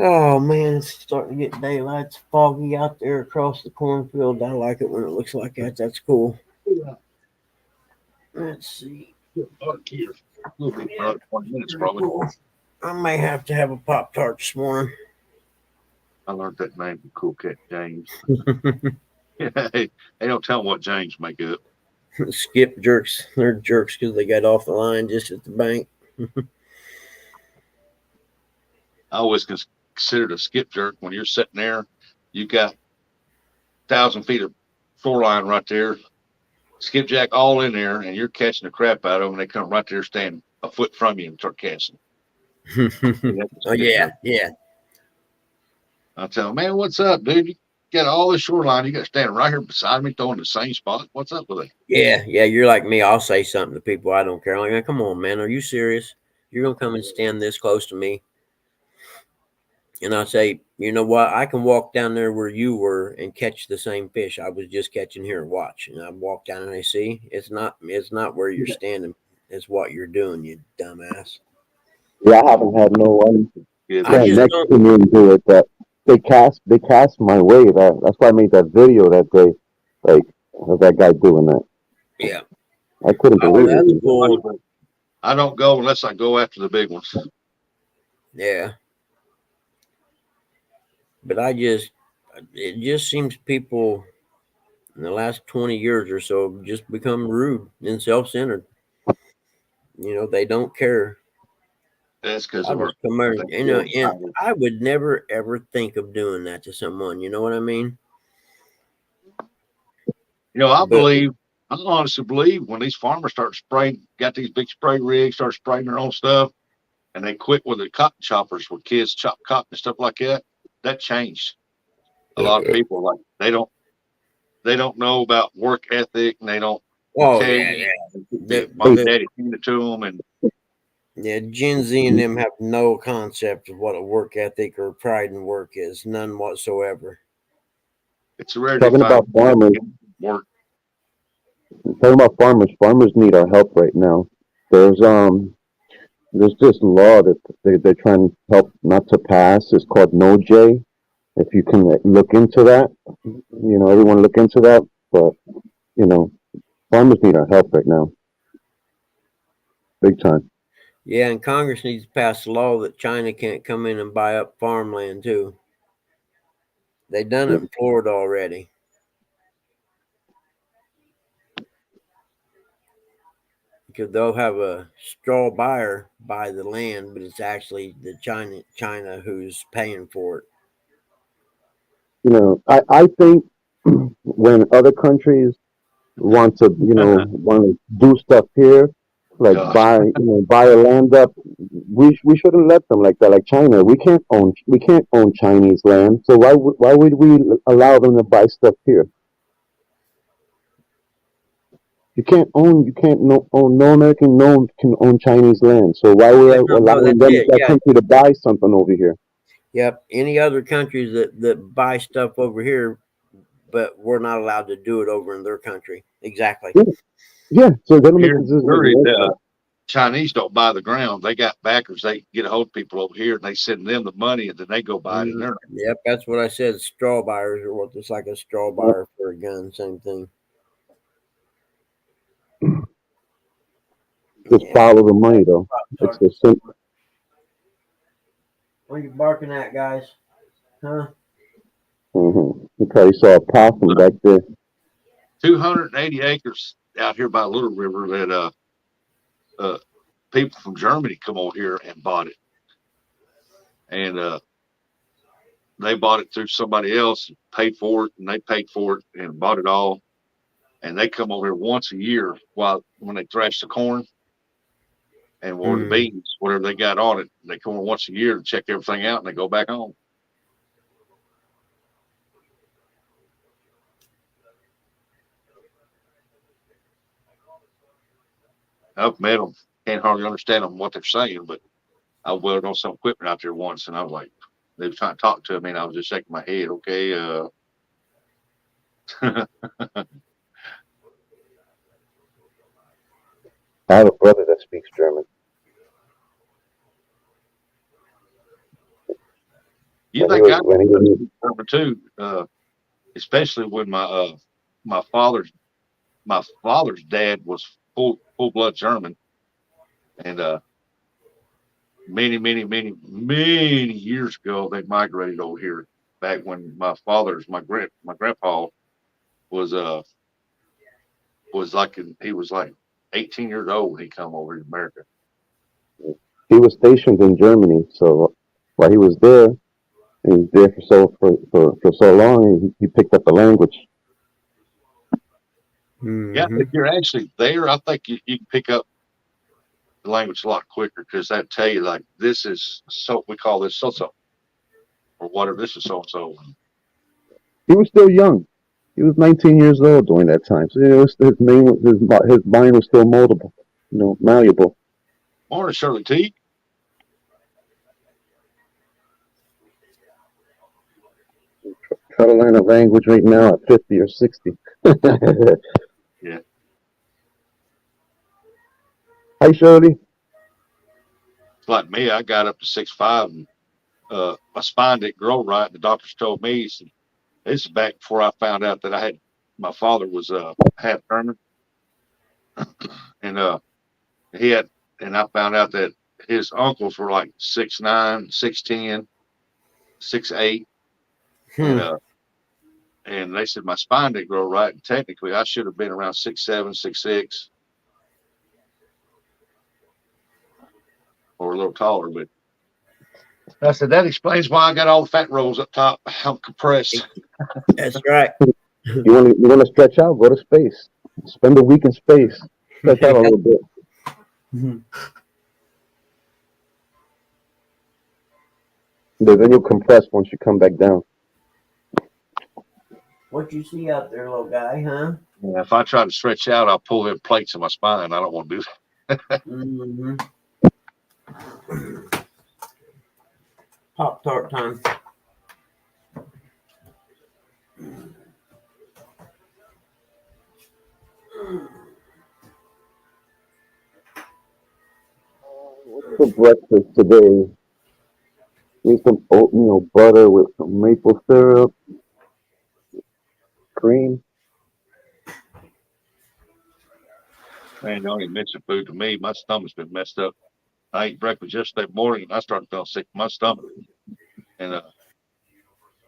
Oh man, it's starting to get daylight. It's foggy out there across the cornfield. I like it when it looks like that. That's cool. Yeah, Let's see. dark here. We'll be for another 20 minutes Pretty probably. cool. I may have to have a Pop Tart this morning. I learned that name from Cool Cat James. Hey, don't tell them what James make up. Skip jerks. They're jerks because they got off the line just at the bank. I always considered a skip jerk when you're sitting there. You got 1,000 feet of shoreline right there, skipjack all in there, and you're catching the crap out of them. And they come right there, stand a foot from you, and start casting. Yeah, that's a Oh skip yeah, jerk. yeah, I tell them, man, what's up, dude? You got all this shoreline. You got standing right here beside me, throwing the same spot. What's up with it? yeah. You're like me. I'll say something to people. I don't care. I'm like, come on, man. Are you serious? You're gonna come and stand this close to me? And I say, you know what? I can walk down there where you were and catch the same fish I was just catching here and watch. And I walk down and I see it's not where you're standing. It's what you're doing, you dumbass. Yeah, I haven't had no one Yeah, I that's stand just next don't. to me and do it. That they cast my way. That's why I made that video that day. Like of that guy doing that. Yeah. I couldn't Oh, believe that's it. cool. I don't go unless I go after the big ones. Yeah. But it just seems people in the last 20 years or so have just become rude and self centered. They don't care. That's because I'll of our just come over, they feel and entitled. I would never ever think of doing that to someone. You know what I mean? I But believe, I honestly believe when these farmers start spraying, got these big spray rigs, start spraying their own stuff, and they quit with the cotton choppers where kids chop cotton and stuff like that. That changed. A lot of people like they don't know about work ethic, and they don't oh care. yeah, yeah. The The mom and the daddy handed it to them, and yeah, Gen Z and them have no concept of what a work ethic or pride in work is, none whatsoever. it's a rarity to Talking find about people that farmers, can work. talking about farmers. Farmers need our help right now. There's there's this law that they're trying to help not to pass. It's called No J. If you can look into that, everyone look into that. But you know, farmers need our help right now, big time. Yeah, and Congress needs to pass a law that China can't come in and buy up farmland too. They done it Yeah. in Florida already because they'll have a straw buyer buy the land, but it's actually the China who's paying for it. I think when other countries want to do stuff here, like Gosh, buy a land up. We shouldn't let them like that. Like China, we can't own Chinese land. So why would we allow them to buy stuff here? You can't no American no can own Chinese land. So why would I No, allowing that's them it. that Yeah, country to buy something over here? yep. Any other countries that buy stuff over here, but we're not allowed to do it over in their country. Exactly. Yeah, yeah. So that'll make here it in doesn't make Missouri, no the sense. Chinese don't buy the ground. They got backers. They get a hold of people over here, and they send them the money, and then they go buy it in Mm, their. yep, that's what I said. Straw buyers are what it's like a straw Yeah. buyer for a gun. Same thing. Just Yeah. follow the money though. It's Sorry. the simple. What are you barking at, guys? Huh? You probably saw a possum back there. 280 acres out here by Little River that uh people from Germany come over here and bought it, and they bought it through somebody else, paid for it, and they paid for it and bought it all. And they come over here once a year while when they thrash the corn and or the Mm. beans, whatever they got on it. They come over once a year to check everything out, and they go back home. I've met them, can't hardly understand them what they're saying, but I welded on some equipment out there once, and I was like, they were trying to talk to me, and I was just shaking my head. Okay, I have a brother that speaks German. you When he think was I when he was remember too, especially when my father's my father's dad was full blood German, and many years ago they migrated over here. Back when my grandpa was he was like 18 years old when he come over to America. he was stationed in Germany, so while he was there for so long, he picked up the language. Yeah, Hmm. if you're actually there, I think you can pick up the language a lot quicker because that tell you like this is so we call this so so or whatever this is so so. He was still young. He was 19 years old during that time, so his mind was still moldable, malleable. Morning, Shirley T. Try to learn a language right now at 50 or 60. Yeah, Hi, Shirley. it's like me. I got up to 6'5" and my spine didn't grow right. The doctors told me this is back before I found out that I had my father was half German, and he had, and I found out that his uncles were like 6'9", 6'10", 6'8", and Hmm. they said my spine didn't grow right, and technically I should have been around 6'7", 6'6". or a little taller. But I said that explains why I got all the fat rolls up top. I'm compressed. That's right. You want to stretch out? Go to space. Spend a week in space. Stretch out a little bit. Then you'll compress once you come back down. What you see out there, little guy, huh? Yeah, if I try to stretch out, I'll pull them plates in my spine. I don't want to do that. Mm-hmm. Pop-Tart time. For breakfast today, need some oatmeal butter with some maple syrup, cream. Man, don't even mention food to me. My stomach's been messed up. I ate breakfast yesterday morning and I started feeling sick in my stomach. And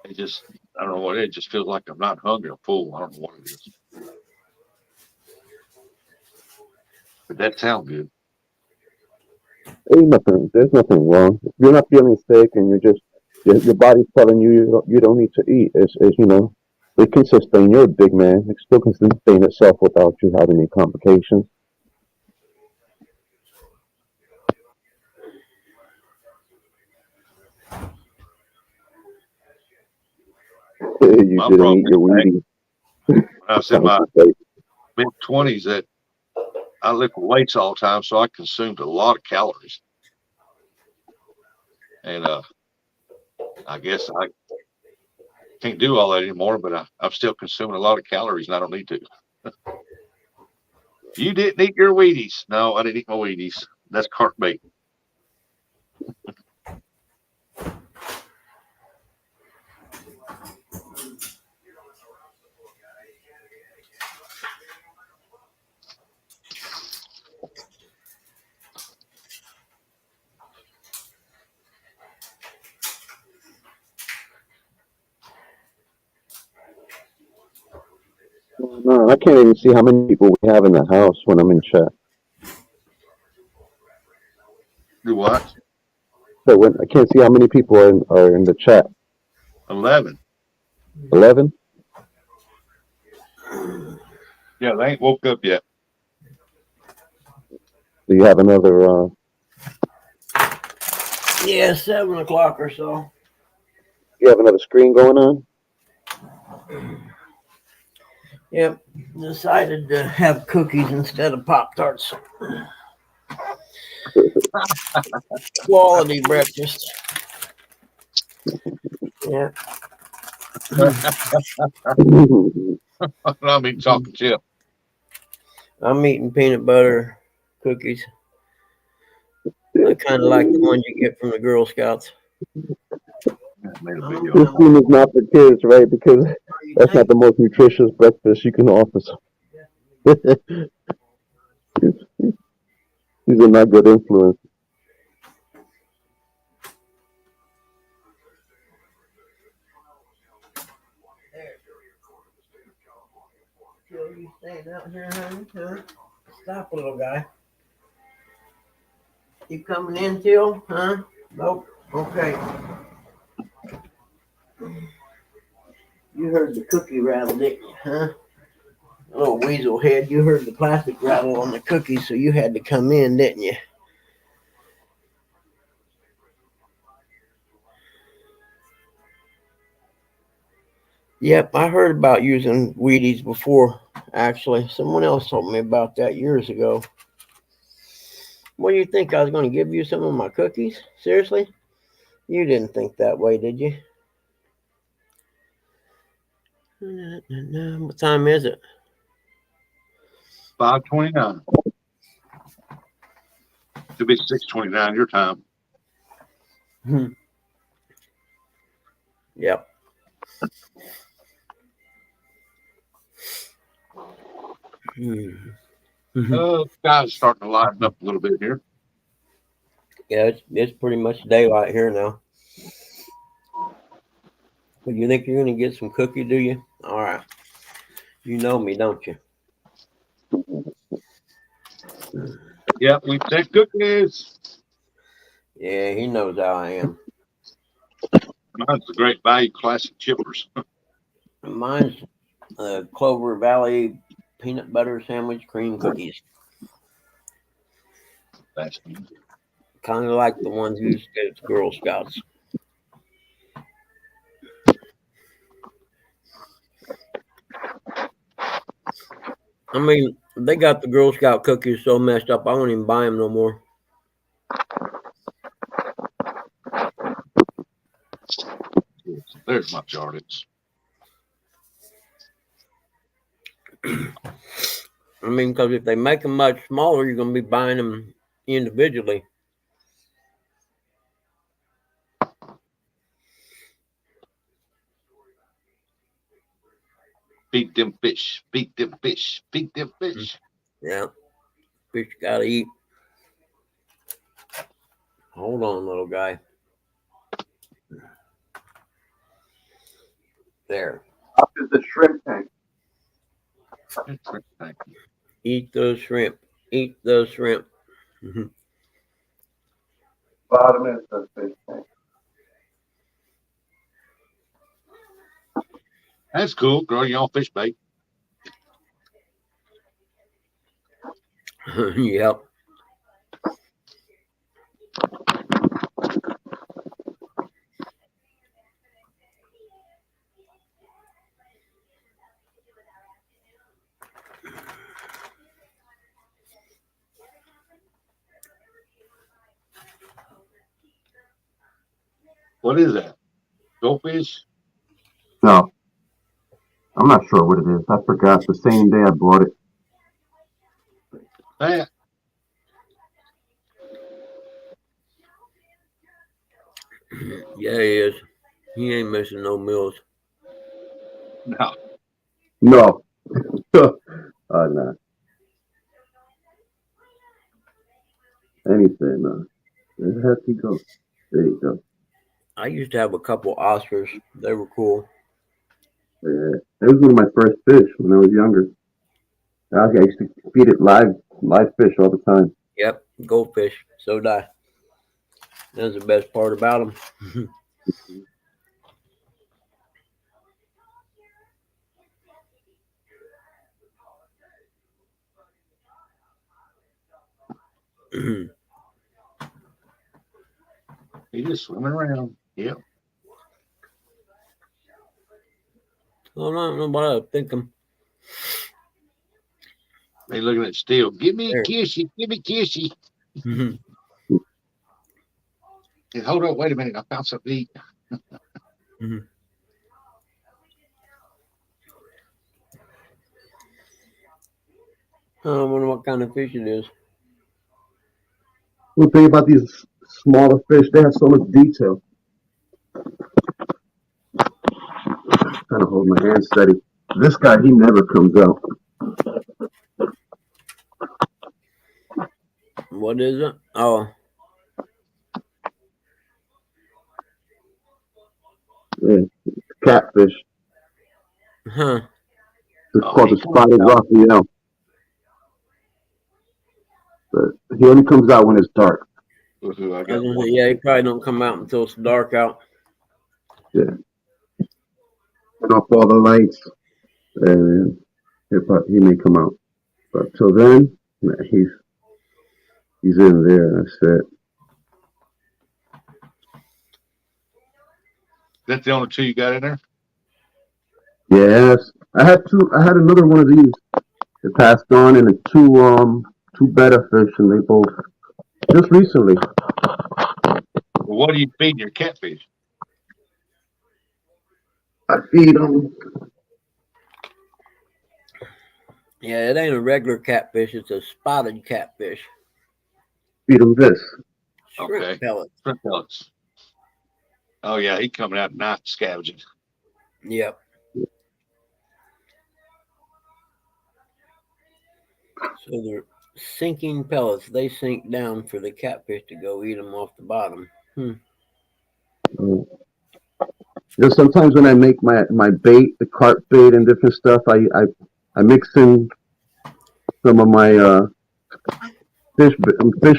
it just, I don't know what it is. It just feels like I'm not hungry. I'm full. I don't know what it is. But that sounds good. Ain't nothing. There's nothing wrong. If you're not feeling sick and you're just your body's telling you don't need to eat. It's it can sustain. You're a big man. It still can sustain itself without you having any complications. You My didn't problem eat your is Wheaties. when I was in my Concentrate. mid-20s that I lift weights all the time, so I consumed a lot of calories. And I guess I can't do all that anymore, but I'm still consuming a lot of calories and I don't need to. You didn't eat your Wheaties. No, I didn't eat my Wheaties. That's carp bait. No, I can't even see how many people we have in the house when I'm in chat. Do what? So when I can't see how many people are in the chat. 11. 11. Yeah, they ain't woke up yet. Do you have another? Yeah, 7 o'clock or so. You have another screen going on? Yep. Decided to have cookies instead of Pop-Tarts. Quality breakfast. Yeah. I'm eating chocolate chip. I'm eating peanut butter cookies. I kind of like the ones you get from the Girl Scouts. That made a big This deal. one is not for kids, right? Because that's not the most nutritious breakfast you can offer. These are not good influence. You staying out here, honey? Huh? Stop, little guy. You coming in, Till? Huh? Nope. Okay. You heard the cookie rattle, didn't you? Huh? Little weasel head. You heard the plastic rattle on the cookies, so you had to come in, didn't you? Yep, I heard about using Wheaties before, actually. Someone else told me about that years ago. What do you think? I was going to give you some of my cookies? Seriously? You didn't think that way, did you? What time is it? 5:29. It'll be 6:29 your time. Yep. Sky's starting to lighten up a little bit here. Yeah, it's pretty much daylight here now. But you think you're going to get some cookie, do you? All right. You know me, don't you? Yeah, we take cookies. Yeah, he knows how I am. Mine's the Great Value Classic Chippers. Mine's Clover Valley peanut butter sandwich cream cookies. That's Kind of like the ones you used to get at Girl Scouts. I mean, they got the Girl Scout cookies so messed up, I won't even buy them no more. there's my yardage. I mean, because if they make them much smaller, you're going to be buying them individually. Feed them fish. Feed them fish. Feed them fish. Yeah, fish got to eat. Hold on, little guy. There. Up is the shrimp tank. Eat those shrimp. Eat those shrimp. Bottom is the fish tank. That's cool. Grow your own fish bait. Yep. What is that? Goldfish? No, I'm not sure what it is. I forgot. The same day I bought it. That. Yeah, he is. He ain't missing no meals. No. No. No. Anything. Where the heck he go? There you go. I used to have a couple Oscars. They were cool. Yeah. That was one of my first fish when I was younger. I used to feed it live fish all the time. Yep, goldfish. So did I. That's the best part about them. He just swimming around. Yep. I don't know what I was thinking. They looking at steel. Give me a There. kissy. Give me a kissy. Hey, hold up. Wait a minute. I found something to eat. I wonder what kind of fish it is. One thing about these smaller fish, they have so much detail. Trying to hold my hand steady. This guy, he never comes out. What is it? Oh, Yeah, catfish. huh. It's Oh, called he the comes spotted out. Raphael. But he only comes out when it's dark. Ooh, I I was got gonna one. say, yeah, he probably don't come out until it's dark out. Yeah. Turn off all the lights, and he may come out. But till then, nah, he's in there. That's it. That's the only two you got in there? Yes, I had two. I had another one of these. It passed on, and two better fish, and they both just recently. Well, what do you feed your catfish? I feed them. Yeah, it ain't a regular catfish. It's a spotted catfish. Feed them this. Shrimp Okay. pellets. Shrimp pellets. Oh, yeah. He coming out nice scavenging. Yep. So they're sinking pellets. They sink down for the catfish to go eat them off the bottom. You know, sometimes when I make my bait, the carp bait and different stuff, I mix in some of my fish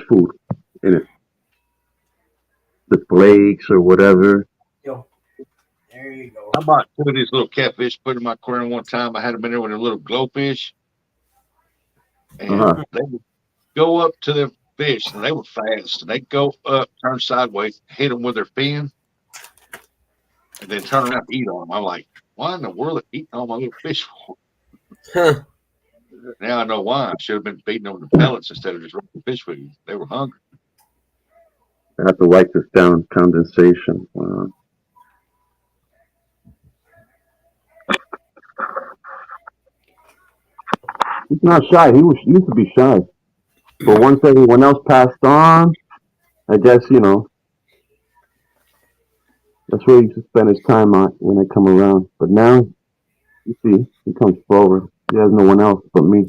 food in it. the flakes or whatever. Yo, there you go. I bought two of these little catfish, put in my aquarium one time. I had them in there with a little glowfish, and Uh-huh. they would go up to the fish, and they were fast. And they'd go up, turn sideways, hit them with their fin, and then turn around and eat on them. I'm like, why in the world are they eating all my little fish for? Huh. Now I know why. I should have been feeding them the pellets instead of just regular fish food. They were hungry. I have to wipe this down. Condensation. He's not shy. He used to be shy, but once everyone else passed on, I guess that's where he used to spend his time on when I come around. But now, you see, he comes forward. He has no one else but me.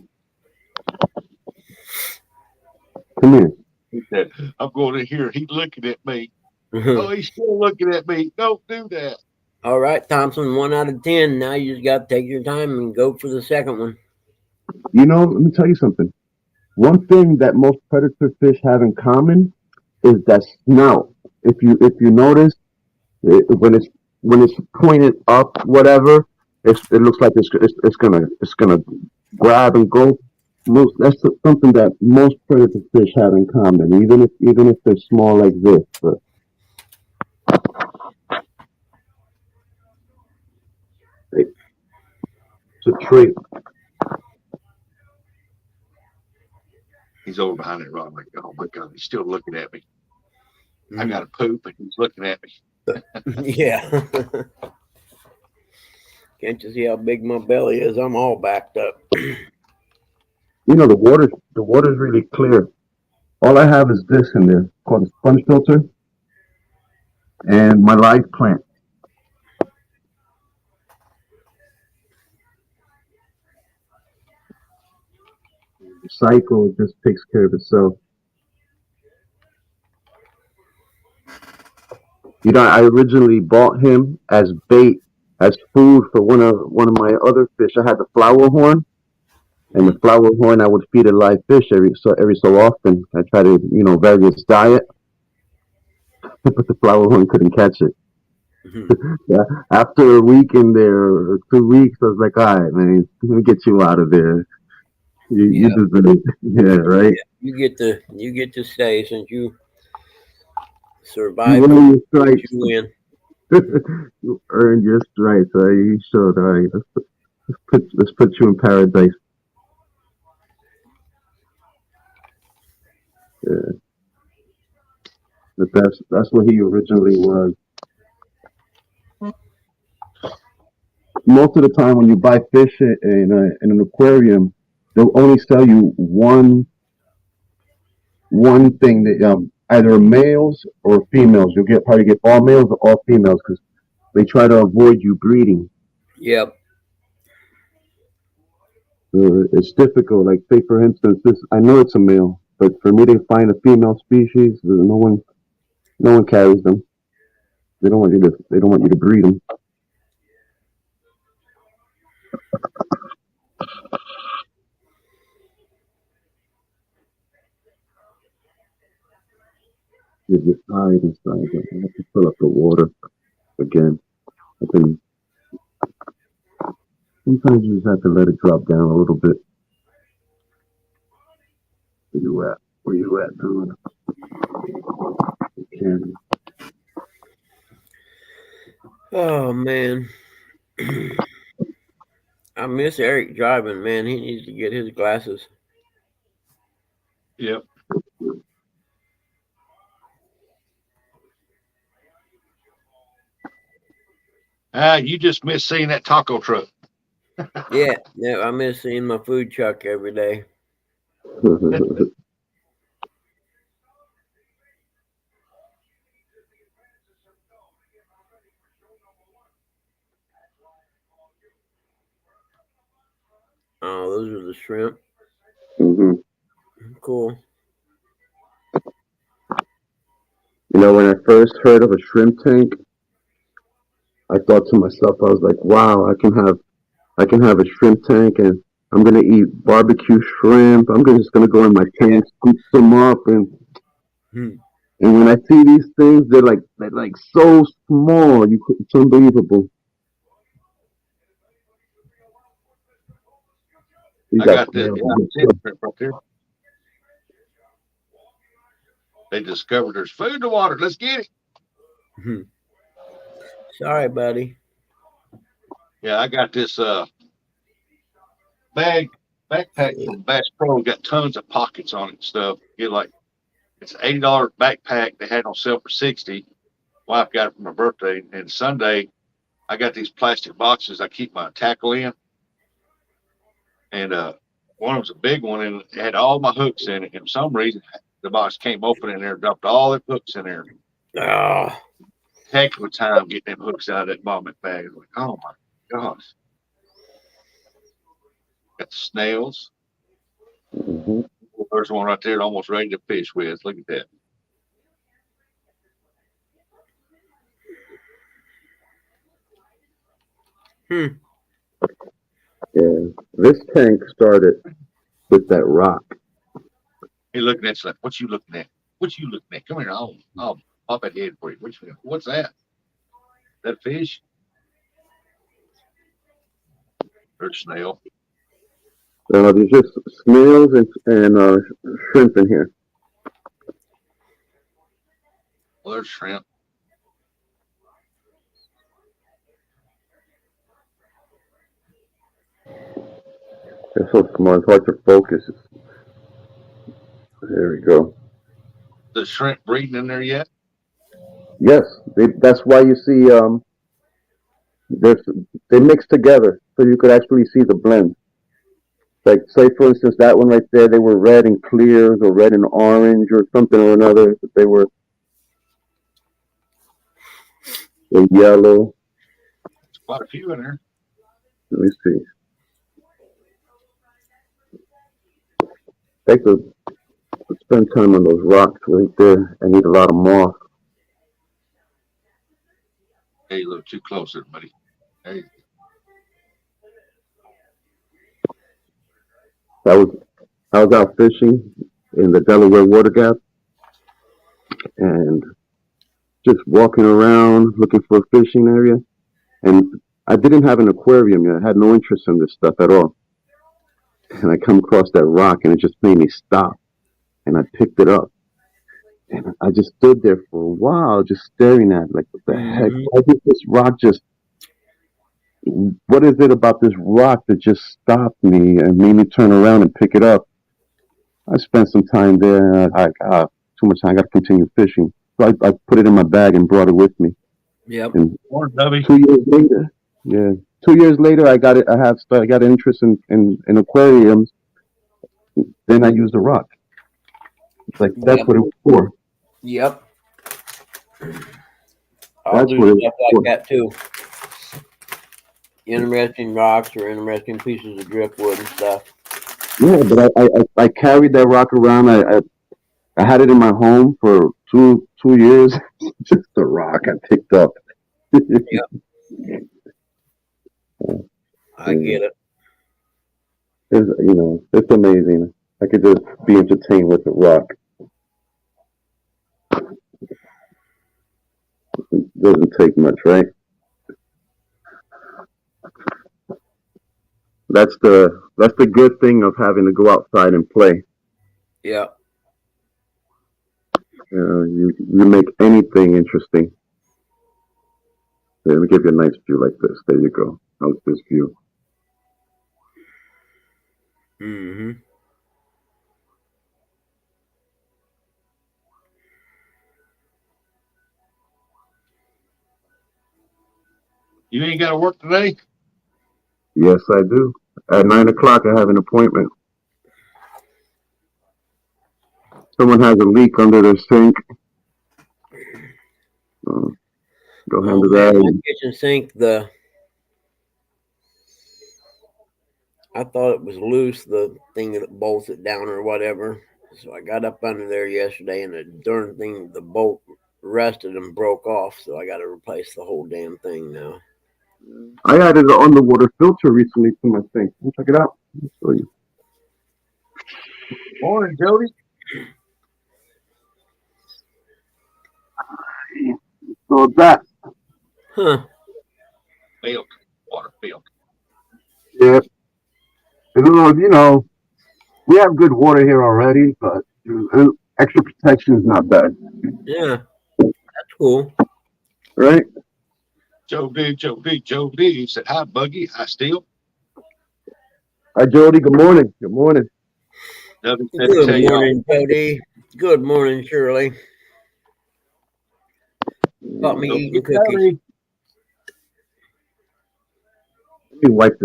Come here. He said, I'm going in here. He's looking at me. Oh, he's still looking at me. Don't do that. All right, Thompson, 1 out of 10. Now you just got to take your time and go for the second one. Let me tell you something. One thing that most predator fish have in common is that snout. If you notice, when it's pointed up, whatever, it looks like it's gonna grab and go. That's something that most predator fish have in common, even if they're small like this. But it's a trait. He's over behind that rock. I'm like, oh my God, he's still looking at me. I got to poop, and he's looking at me. Yeah. Can't you see how big my belly is? I'm all backed up. The water's really clear. All I have is this in there called a sponge filter and my live plant. The cycle just takes care of itself. I originally bought him as bait, as food for one of my other fish. I had the flower horn, and the flower horn I would feed a live fish every so often. I try to vary its diet, but the flower horn couldn't catch it. Yeah. After a week in there, or 2 weeks, I was like, all right, man, let me get you out of there. You Yeah. deserve it. Yeah, right. You get to stay since you You survived earned and your put stripes. you in. You earned your stripes. You showed. All right, let's put you in paradise. Yeah, but that's what he originally was. Most of the time, when you buy fish in an aquarium, they'll only sell you one thing that either males or females. You'll probably get all males or all females because they try to avoid you breeding. Yep. It's difficult. Like, say for instance, this I know it's a male, but for me to find a female species, no one carries them. They don't want you to breed them. You just hide inside them. I have to fill up the water again. I can Sometimes you just have to let it drop down a little bit. Where you at? Where you at, dude? Can Oh man. I miss Eric driving, man. He needs to get his glasses. Yep. You just missed seeing that taco truck. Yeah, yeah, I miss seeing my food truck every day. Oh, those are the shrimp. hmm Cool. When I first heard of a shrimp tank, I thought to myself, I was like, wow, I can have a shrimp tank and I'm gonna eat barbecue shrimp. Just gonna go in my Yeah. tank, scoop some up, and Hmm. And when I see these things, they're like so small. It's unbelievable. You I got got this. snails. Yeah, it's shrimp right there. They discovered there's food in the water. Let's get it. Sorry, buddy. Yeah, I got this backpack from Bass Pro. Got tons of pockets on it and stuff. Get like it's $80 backpack they had on sale for 60. Wife got it for my birthday. And Sunday I got these plastic boxes I keep my tackle in. And one was a big one and it had all my hooks in it. And for some reason the box came open in there, dropped all the hooks in there. Oh, Heck of a time getting them hooks out of that vomit bag. Like, oh my gosh. Got the snails. Mhm. There's one right there almost ready to fish with. Look at that. Yeah, this tank started with that rock. He looking at you like, what you looking at? What you looking at? Come here, I'll pop that head for you. What's that? That fish? There's snail. There's just snails and shrimp in here. Well, there's shrimp. They're so small, it's hard to focus. There we go. The shrimp breeding in there yet? Yes, that's why you see there's they mix together, so you could actually see the blend. Like, say for instance, that one right there, they were red and clears or red and orange or something or another. They were yellow. There's quite a few in there. Let me see. Take a spend time on those rocks right there. I need a lot of moss. Hey, a little too close there, buddy. Hey, That was I was out fishing in the Delaware Water Gap and just walking around looking for a fishing area. And I didn't have an aquarium yet. I had no interest in this stuff at all. And I come across that rock and it just made me stop. And I picked it up. And I just stood there for a while just staring at it, like, what the heck? Mhm. Why did this rock just what is it about this rock that just stopped me and made me turn around and pick it up? I spent some time there and too much time, I gotta continue fishing. So I put it in my bag and brought it with me. Yep. And morning, Dubby. 2 years later, yeah, 2 years later, I got an interest in aquariums. Then I used a rock. It's like that's Yep. what it was for. Yep. I'll That's do what it stuff was like for. that too. Interesting rocks or interesting pieces of driftwood and stuff. Yeah, but I carried that rock around. I had it in my home for two years. Just a rock I picked up. Yep. I Yeah. get it. It's amazing. I could just be entertained with a rock. It doesn't take much, right? That's the good thing of having to go outside and play. Yep. You make anything interesting. Let me give you a nice view like this. There you go. How's this view? Mm-hmm. You ain't got to work today? Yes, I do. At 9 o'clock, I have an appointment. Someone has a leak under their sink. Uh, Go Oh handle man, my that. kitchen sink, I thought it was loose, the thing that bolts it down or whatever. So I got up under there yesterday and the darn thing, the bolt rusted and broke off. So I got to replace the whole damn thing now. I added an underwater filter recently to my sink. Check it out. I'll show you. Morning, Jody. So that, Huh. Milk, water, milk. yeah, we have good water here already, but extra protection is not bad, Yeah. That's cool. right? Joe D said, "Hi, Buggy. I still." Hi, Jody. Good morning. Good morning. Nothing said to Good tell y'all. morning, Jody. Good morning, Shirley. Caught me Don't eating get cookies. ready. Let me wipe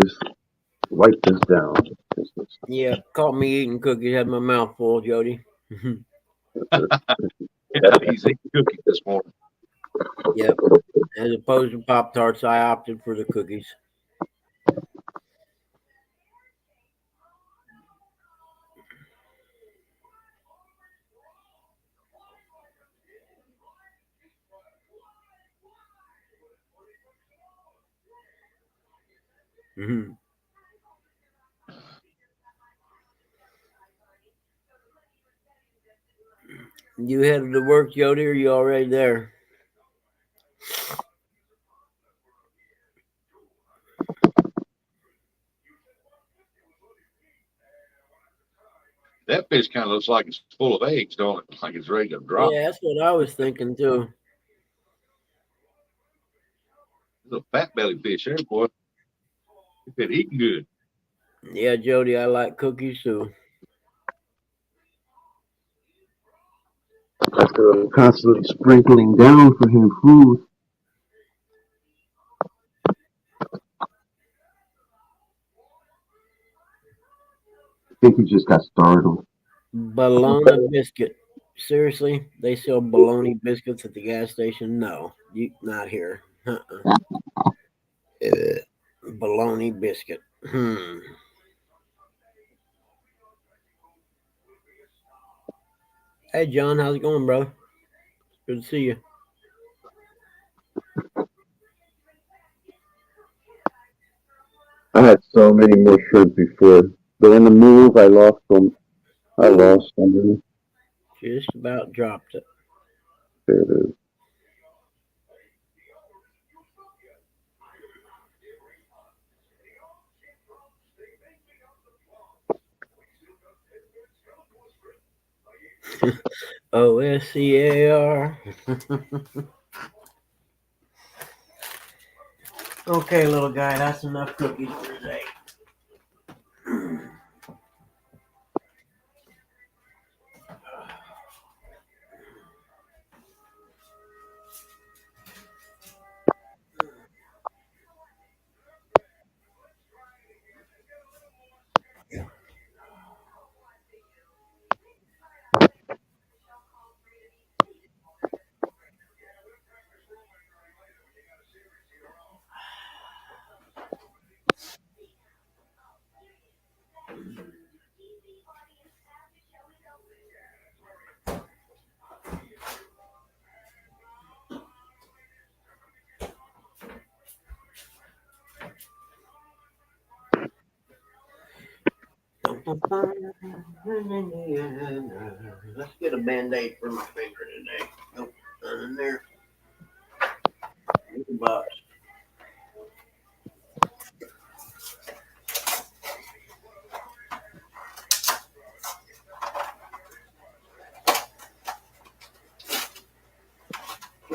this down. Yeah, caught me eating cookies. Had my mouth full, Jody. Yeah, he's eating cookies this morning. Yep. As opposed to Pop Tarts, I opted for the cookies. Hmm. You headed to work, Jody, or you already there? That fish kind of looks like it's full of eggs, don't it? Like it's ready to drop. Yeah, that's what I was thinking too. It's a fat belly fish there, boy. It's been eating good. Yeah, Jody, I like cookies too. After I'm constantly sprinkling down for him food, I think he just got startled. Bologna biscuit. Seriously, they sell bologna biscuits at the gas station? No, you not here. Bologna biscuit. Hmm. Hey, John, how's it going, brother? Good to see you. I had so many more shrimp before, but in the move, I lost them. I Ooh, lost them. just about dropped it. There it is. OSCAR. Okay, little guy, that's enough cookies for today. Let's get a band-aid for my finger today. Nope, none in there. $8.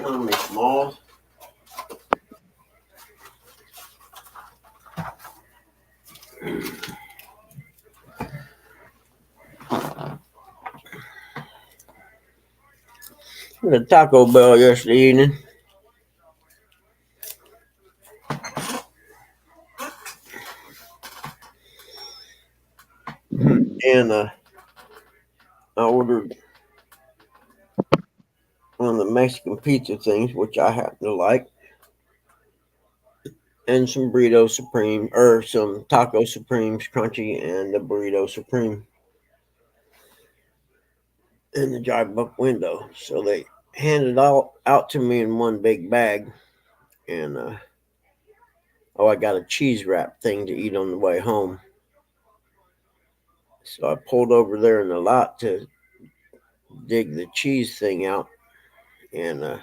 On me, Smalls. At a Taco Bell yesterday evening, and I ordered one of the Mexican pizza things, which I happen to like, and some burrito supreme or some taco supremes, crunchy, and the burrito supreme in the drive up window. So they handed it all out to me in one big bag, and oh, I got a cheese wrap thing to eat on the way home. So I pulled over there in the lot to dig the cheese thing out, and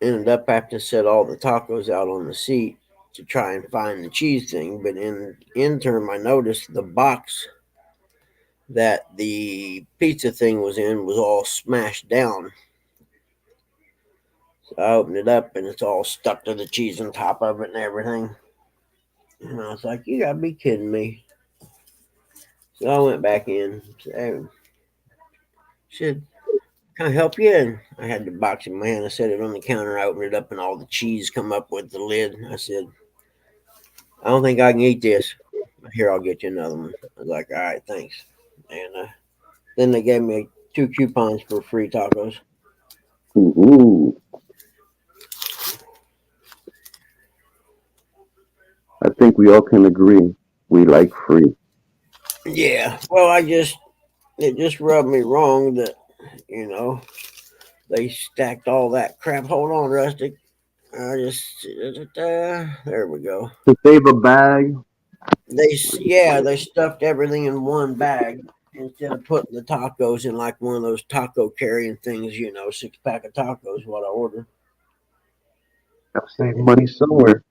ended up having to set all the tacos out on the seat to try and find the cheese thing. But in interim, I noticed the box that the pizza thing was in was all smashed down. So I opened it up and it's all stuck to the cheese on top of it and everything. And I was like, "You gotta be kidding me!" So I went back in. Said, "Can I help you?" And I had the box in my hand. I set it on the counter. I opened it up and all the cheese come up with the lid. I said, "I don't think I can eat this. Here, I'll get you another one." I was like, "All right, thanks." And then they gave me two coupons for free tacos. Ooh, I think we all can agree we like free. Yeah. Well, it just rubbed me wrong that you know they stacked all that crap. Hold on, Rustic. I just there we go. To save a bag, They stuffed everything in one bag instead of putting the tacos in like one of those taco carrying things. 6 pack of tacos. What I ordered. gotta save money somewhere.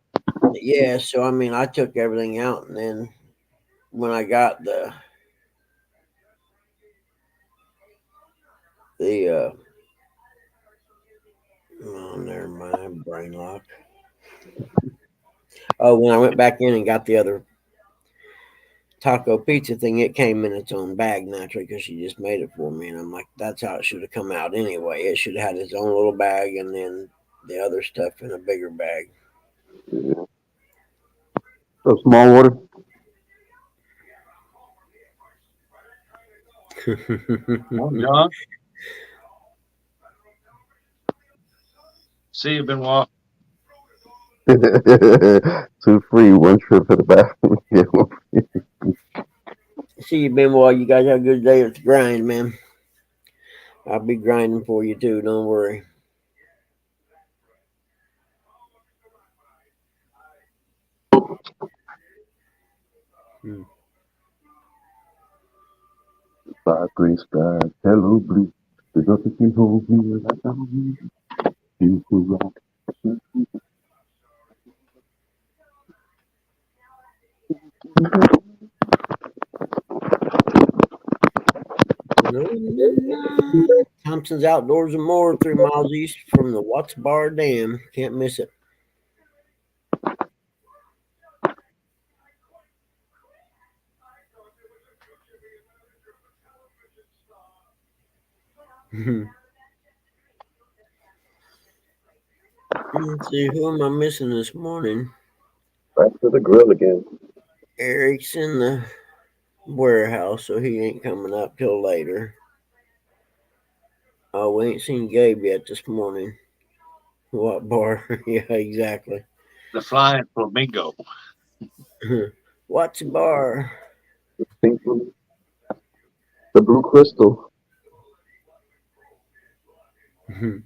Yeah, so I mean, I took everything out, and then when I got the oh, never mind, brain lock. Oh, when I went back in and got the other taco pizza thing, it came in its own bag naturally because she just made it for me, and I'm like, that's how it should have come out anyway. It should have had its own little bag, and then the other stuff in a bigger bag. Yeah. So small water. Well, John, see you, Benoit. 2 free, one trip to the bathroom. Yeah. See you, Ben. Well, you guys have a good day at the grind, man. I'll be grinding for you too. Don't worry. Hmm. By gray skies, hello blue. There's nothing can hold me as I found you. Beautiful rock. Thompson's Outdoors and More, 3 miles east from the Watts Bar Dam. Can't miss it. Let's see, who am I missing this morning? Back to the grill again. Eric's in the warehouse, so he ain't coming up till later. Oh, we ain't seen Gabe yet this morning. What bar? Yeah, exactly. The flying flamingo. What's a bar? Pink one. The blue crystal. You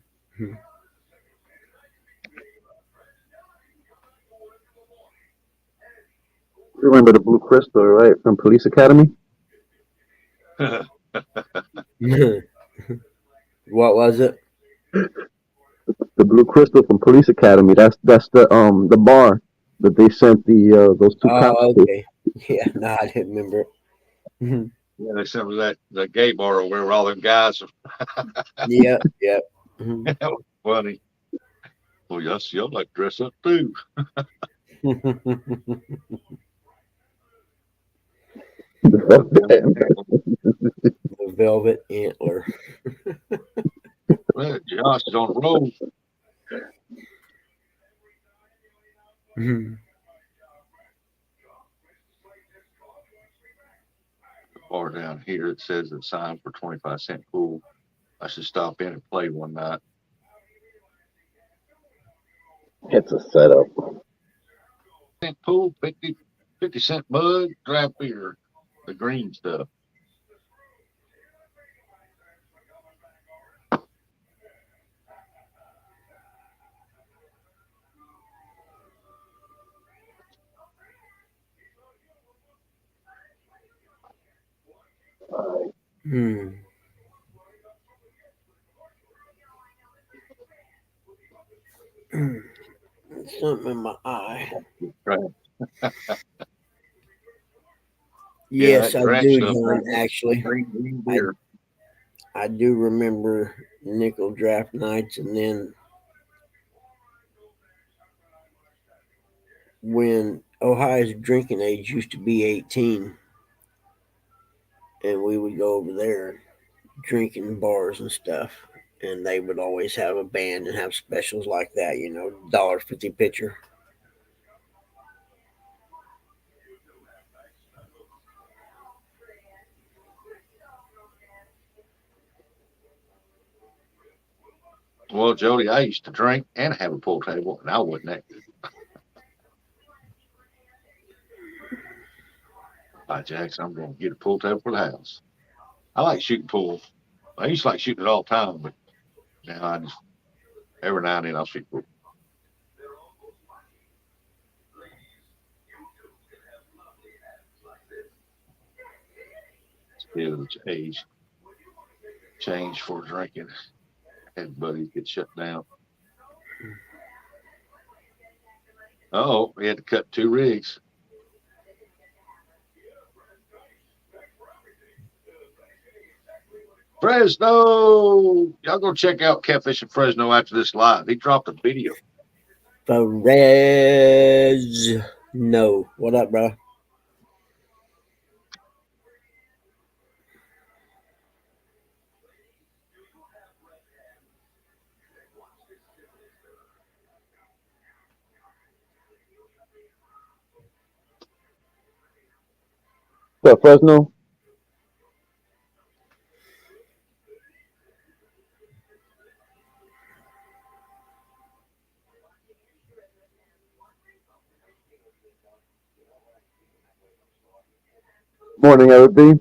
remember the blue crystal, right? From Police Academy? What was it? The blue crystal from Police Academy. That's the bar that they sent the those two cops Oh, to. okay. Yeah, no, I didn't remember it. Yeah, they sent me that the gay bar where all them guys. Yep, yep. Mhm. That was funny. Well, yes, y'all like dress up too. The velvet antler. Well, Josh is on the road. Mhm. Bar down here. It says it's signed for 25-cent pool. I should stop in and play one night. It's a setup. Cent pool, 50 cent mug, draft beer, the green stuff. Hmm. Something in my eye. Right. Yeah, Yes, that I crack do, stuff John. right there. Actually, Green I beer. I do remember nickel draft nights, and then when Ohio's drinking age used to be 18, and we would go over there drinking bars and stuff, and they would always have a band and have specials like that. $1.50 pitcher. Well, Jody, I used to drink and have a pool table, and I wasn't that good. By Jackson, I'm going to get a pool table for the house. I like shooting pool. I used to like shooting it all the time, but now I just every now and then I'll shoot pool. Still, the age change for drinking. Had buddies get shut down. Oh, we had to cut 2 rigs. Fresno, y'all go check out Catfish in Fresno after this live. He dropped a video. Perez. No. What up, bro? So Fresno. Morning, everybody.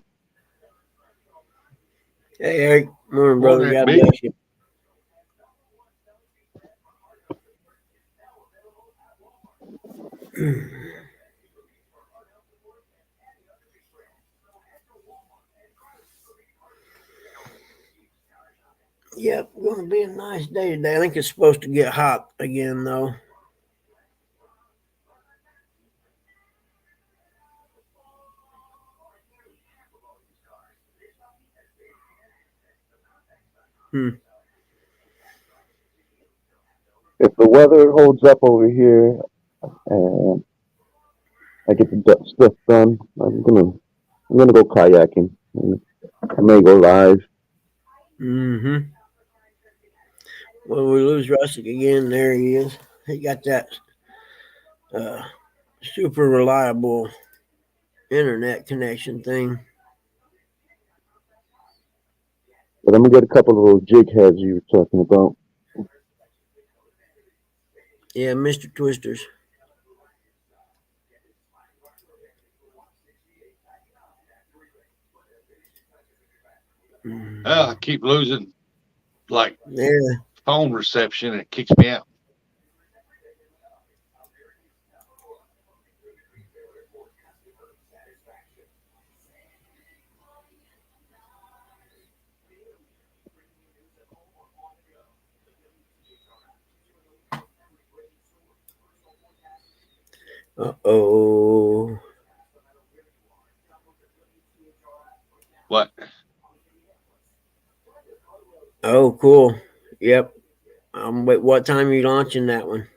Hey, Eric. Morning, brother. Morning, God B. bless you. Yep, going to be a nice day today. I think it's supposed to get hot again, though. Hmm. If the weather holds up over here and I get the stuff done, I'm gonna go kayaking. I may go live. Mm-hmm. Well, we lose Russick again. There he is. He got that uh, super reliable internet connection thing. But I'm gonna get a couple of those jig heads you were talking about. Yeah, Mr. Twisters. I keep losing like Yeah. phone reception and it kicks me out. Uh-oh. What? Oh, cool. Yep. Wait, what time are you launching that one?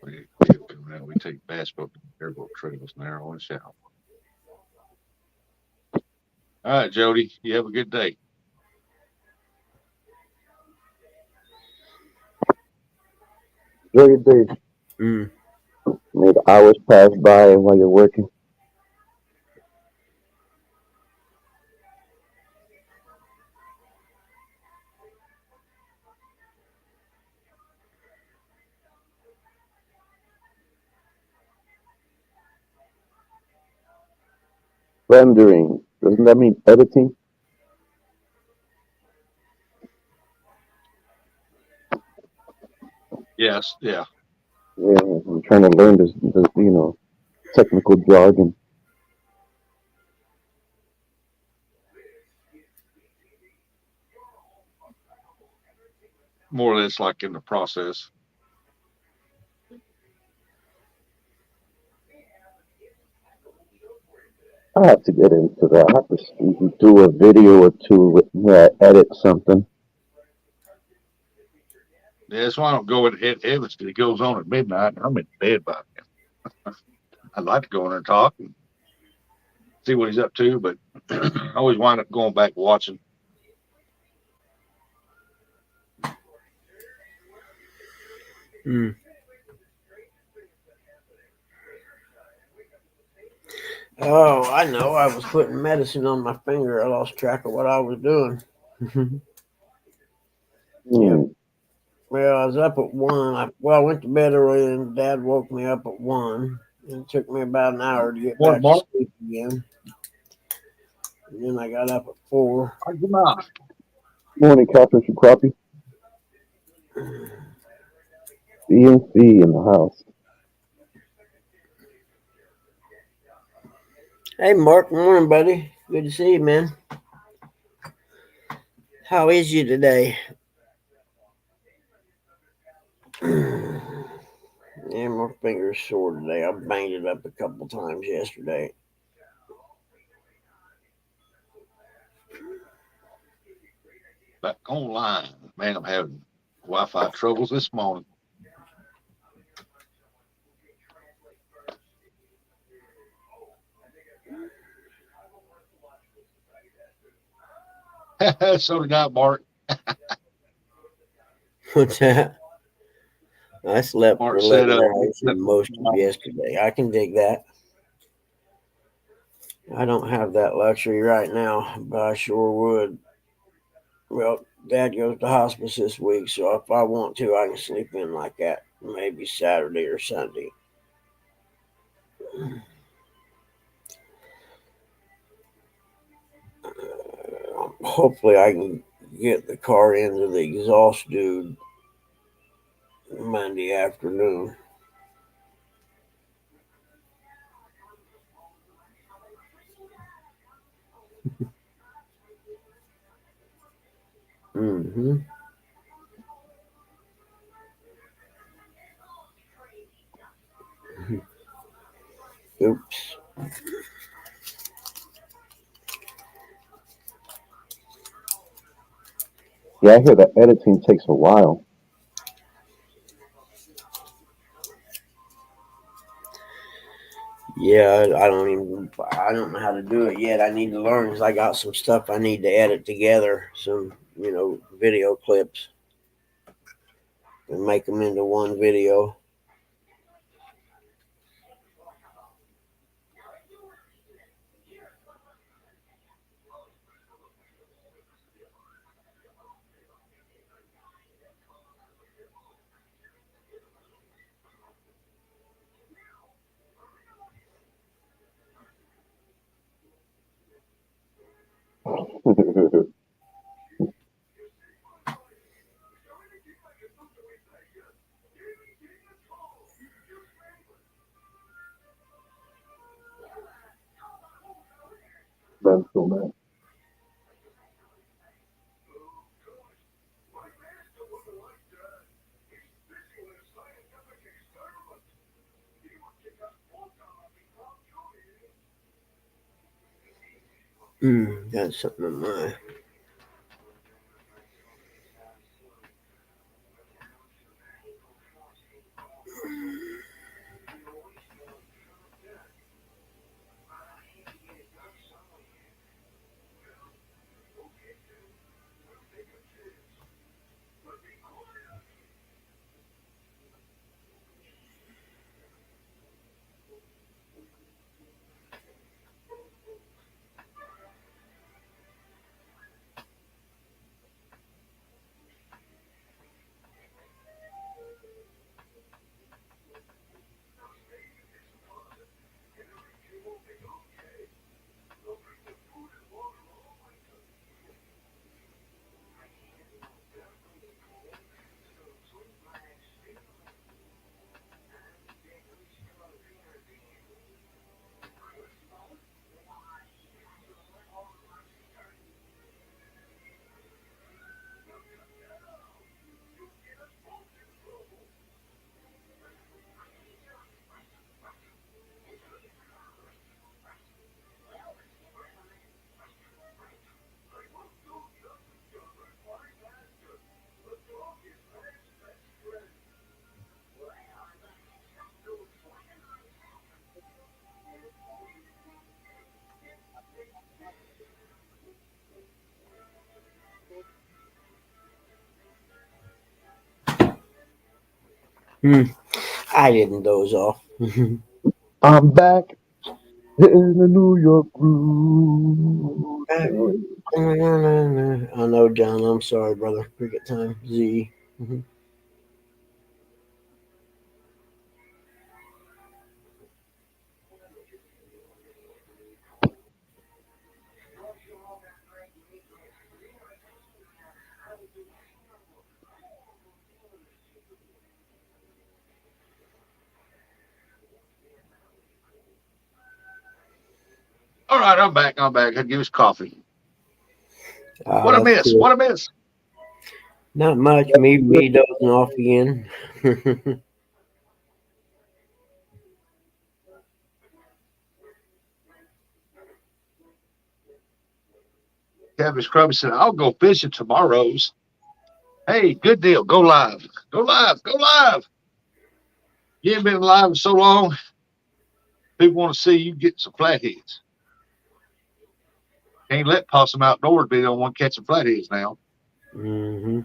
We take basketball airboat trails narrow and shallow. All right, Jody, you have a good day. Enjoy your day. Mm. May the hours pass by while you're working. Rendering. Doesn't that mean editing? Yes, yeah. Yeah, I'm trying to learn this technical jargon. more or less like in the process. I have to get into that. I have to do a video or two with where I edit something. Yeah, that's why I don't go in Evans because it goes on at midnight and I'm in bed by then. I'd like to go in there and talk and see what he's up to, but I always wind up going back watching. Mm. Oh, I know. I was putting medicine on my finger. I lost track of what I was doing. Yep. Hmm. Well, I was up at 1. I went to bed early, and Dad woke me up at 1. It took me about an hour to get Morning, back to Mark. sleep again. And then I got up at 4. Good night. Morning, Captain Crappie. CNC in the house. Hey, Mark. Morning, buddy. Good to see you, man. How is you today? Yeah, my finger's sore today. I banged it up a couple times yesterday. Back online. Man, I'm having Wi-Fi troubles this morning. So did I, Mark. What's that? I slept Mark said, 11 hours most of yesterday. I can dig that. I don't have that luxury right now, but I sure would. Well, Dad goes to hospice this week, so if I want to, I can sleep in like that. Maybe Saturday or Sunday. Hopefully, I can get the car into the exhaust dude Monday afternoon. Mm-hmm. Oops. Yeah, I hear the editing takes a while. Yeah, I don't know how to do it yet. I need to learn because I got some stuff I need to edit together, some, video clips and make them into one video. Mental, man. Got something in mind. Hmm. I didn't doze off. I'm back in the New York groove. I know, John. I'm sorry, brother. Cricket time. Z. Mhm. All right, I'm back. I'm back. I'd give us coffee. What I That's miss? cool. What I miss? Not much. Me dozing off again. Kevin Scrubby said, I'll go fishing tomorrow's. Hey, good deal. Go live. Go live. Go live. You ain't been live in so long. People want to see you get some flatheads. Can't let Possum Outdoors be the only one catching flatheads now. Hmm.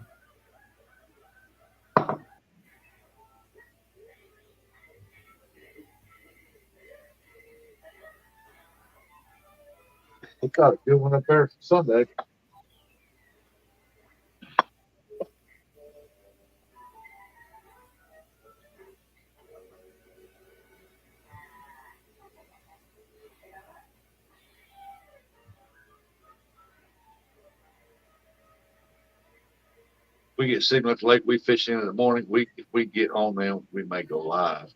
We got a good one up there Sunday. We get signal at the lake. We fish in the morning. If we get on them, we may go live.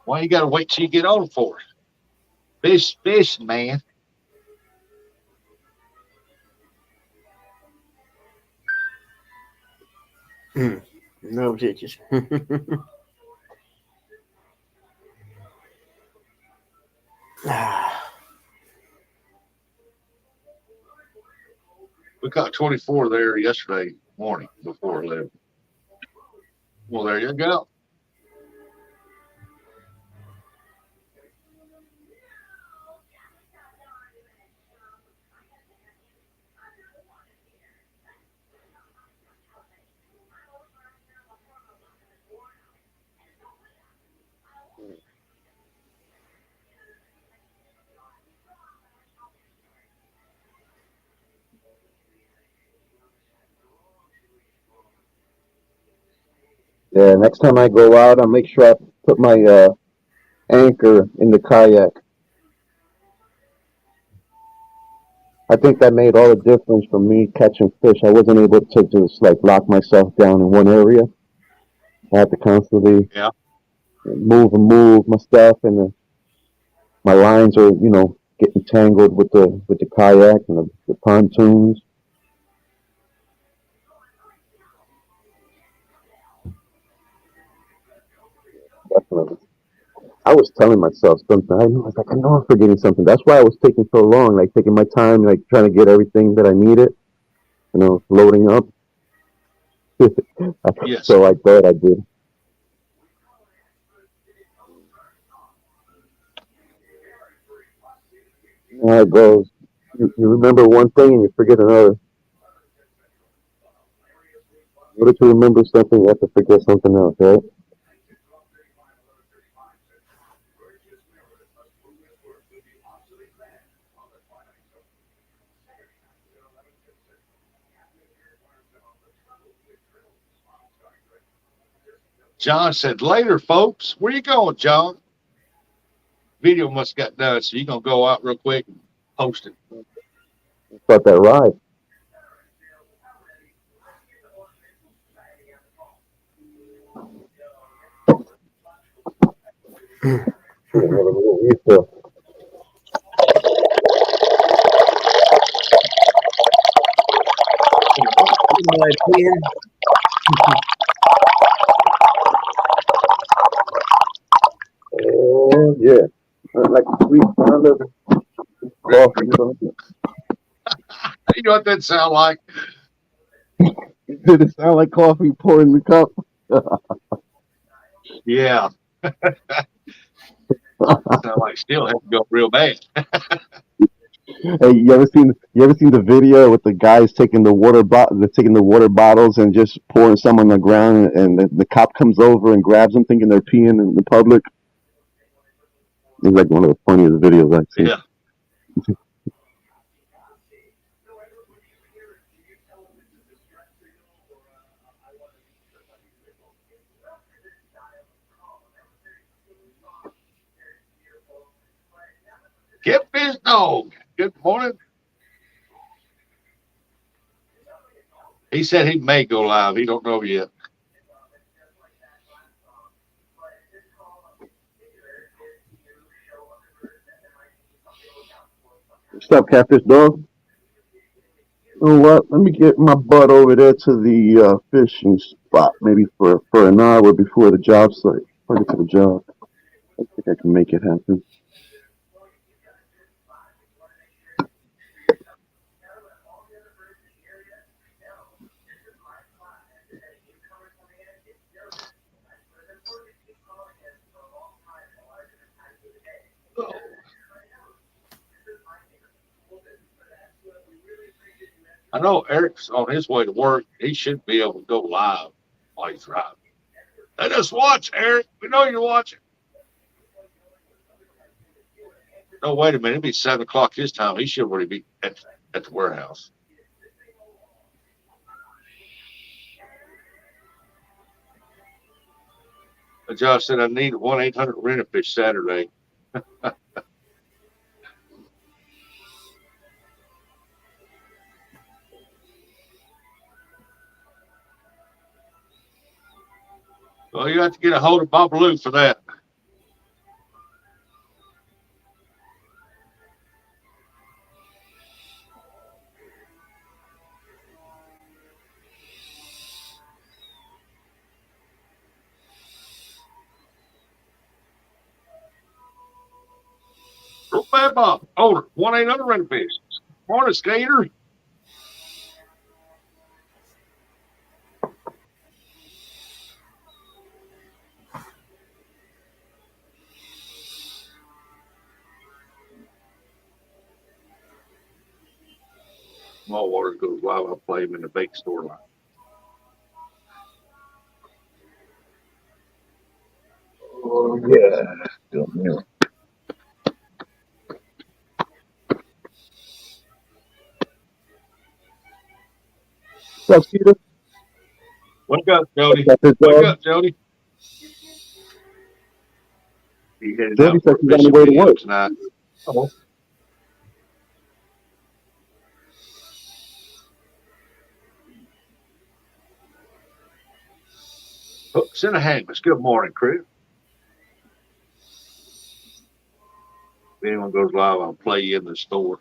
Why you got to wait till you get on for it? Fish, man. No stitches. Ah, We caught 24 there yesterday morning before 11. Well, there you go. Yeah, next time I go out, I'll make sure I put my anchor in the kayak. I think that made all the difference for me catching fish. I wasn't able to just like lock myself down in one area. I had to constantly Yeah. move my stuff, and my lines are, getting tangled with the kayak and the pontoons. Definitely. I was telling myself something. I was like, I know I'm forgetting something. That's why I was taking so long, like taking my time, like trying to get everything that I needed, loading up. Yes. So I thought I did. How it goes. You remember one thing and you forget another. In order to remember something, you have to forget something else, right? John said, later, folks. Where you going, John? Video must have got done, so you're going to go out real quick and post it. Start that ride. Have a little refill. my opinion. Oh yeah, like sweet kind of coffee. You know what that sound like? Did it sound like coffee poured in the cup? Yeah. Sound like still had to go real bad. Hey, you ever seen the video with the guys taking the taking the water bottles and just pouring some on the ground, and the cop comes over and grabs them, thinking they're peeing in the public. It's like one of the funniest videos I've seen. Yeah. Get this dog. Good morning. He said he may go live. He don't know yet. What's up, catfish dog? You know what? Let me get my butt over there to the fishing spot, maybe for an hour before the job site. If I get to the job, I think I can make it happen. I know Eric's on his way to work. He should be able to go live while he's driving. Let us watch, Eric. We know you're watching. No, wait a minute. It'll be 7 o'clock his time. He should already be at the warehouse. But Josh said I need 1-800 Rent-A-Fish Saturday. Well, you have to get a hold of Bob Lou for that. Remember, older 1-800 Rent-A-Fish. Morning, Skater. Small water goes live. I'll play him in the bake store line. Oh yeah, still here. What's up, Skeeter? Wake up, Jody. Catfish Wake dog. up, Jody. He headed Jody out said for a she's on the fishing way to video work. tonight. Oh. Hooks in the hammers. Good morning, Chris. If anyone goes live, I'll play you in the store.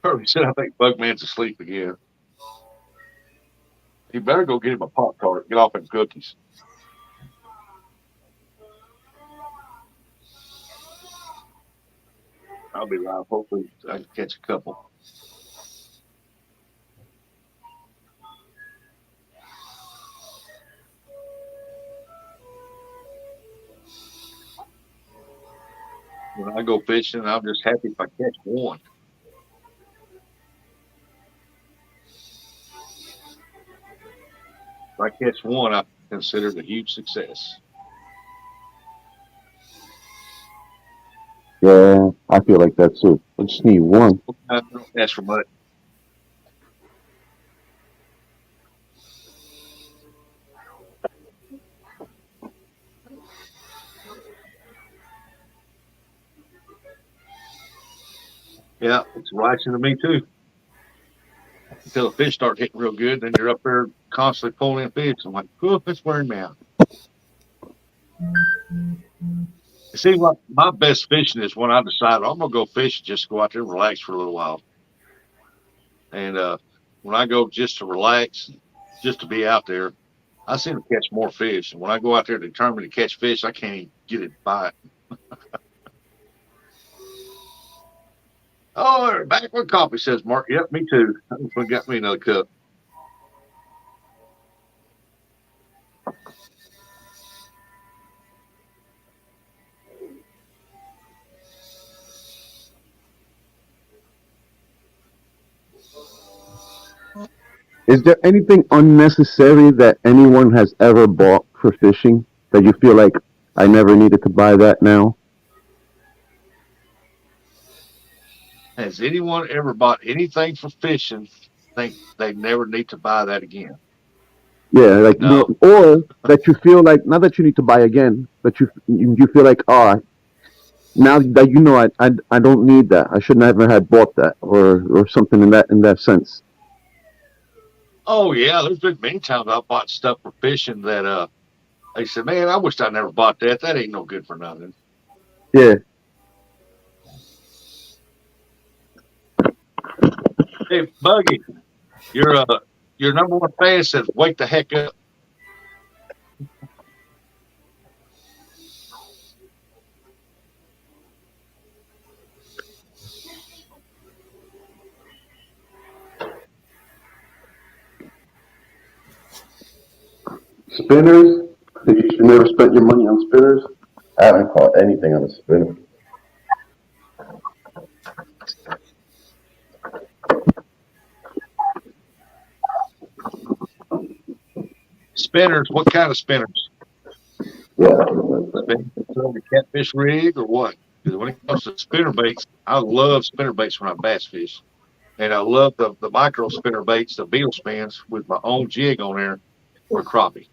Kirby said, I think Bugman's asleep again. He better go get him a Pop Tart. Get off them cookies. I'll be live. Hopefully, I can catch a couple. When I go fishing, I'm just happy if I catch one. If I catch one, I consider it a huge success. Yeah, I feel like that too. I just need one. I don't ask for much. Yeah, it's rising to me too. Until the fish start hitting real good, then you're up there constantly pulling in fish. I'm like, oh, it's wearing me out. It seems like my best fishing is when I decide I'm gonna go fishing, just go out there and relax for a little while. And when I go just to relax, just to be out there, I seem to catch more fish. And when I go out there determined to catch fish, I can't even get it bite. Oh, back with coffee, says Mark. Yep, me too. That's what got me another cup. Is there anything unnecessary that anyone has ever bought for fishing that you feel like I never needed to buy that now? Has anyone ever bought anything for fishing? Think they never need to buy that again? Yeah, like No. or that you feel like not that you need to buy again, but you feel like now that you know I don't need that. I should never have bought that or something in that sense. Oh yeah, there's been many times I bought stuff for fishing that they said, man, I wish I never bought that. That ain't no good for nothing. Yeah. Hey, Buggy, your your number one fan says, wake the heck up. Spinners? You never spent your money on spinners? I haven't caught anything on a spinner. Spinners, what kind of spinners? Yeah. Spinners on the catfish rig or what? Because when it comes to spinner baits, I love spinner baits when I bass fish. And I love the micro spinner baits, the beetle spins with my own jig on there for crappie.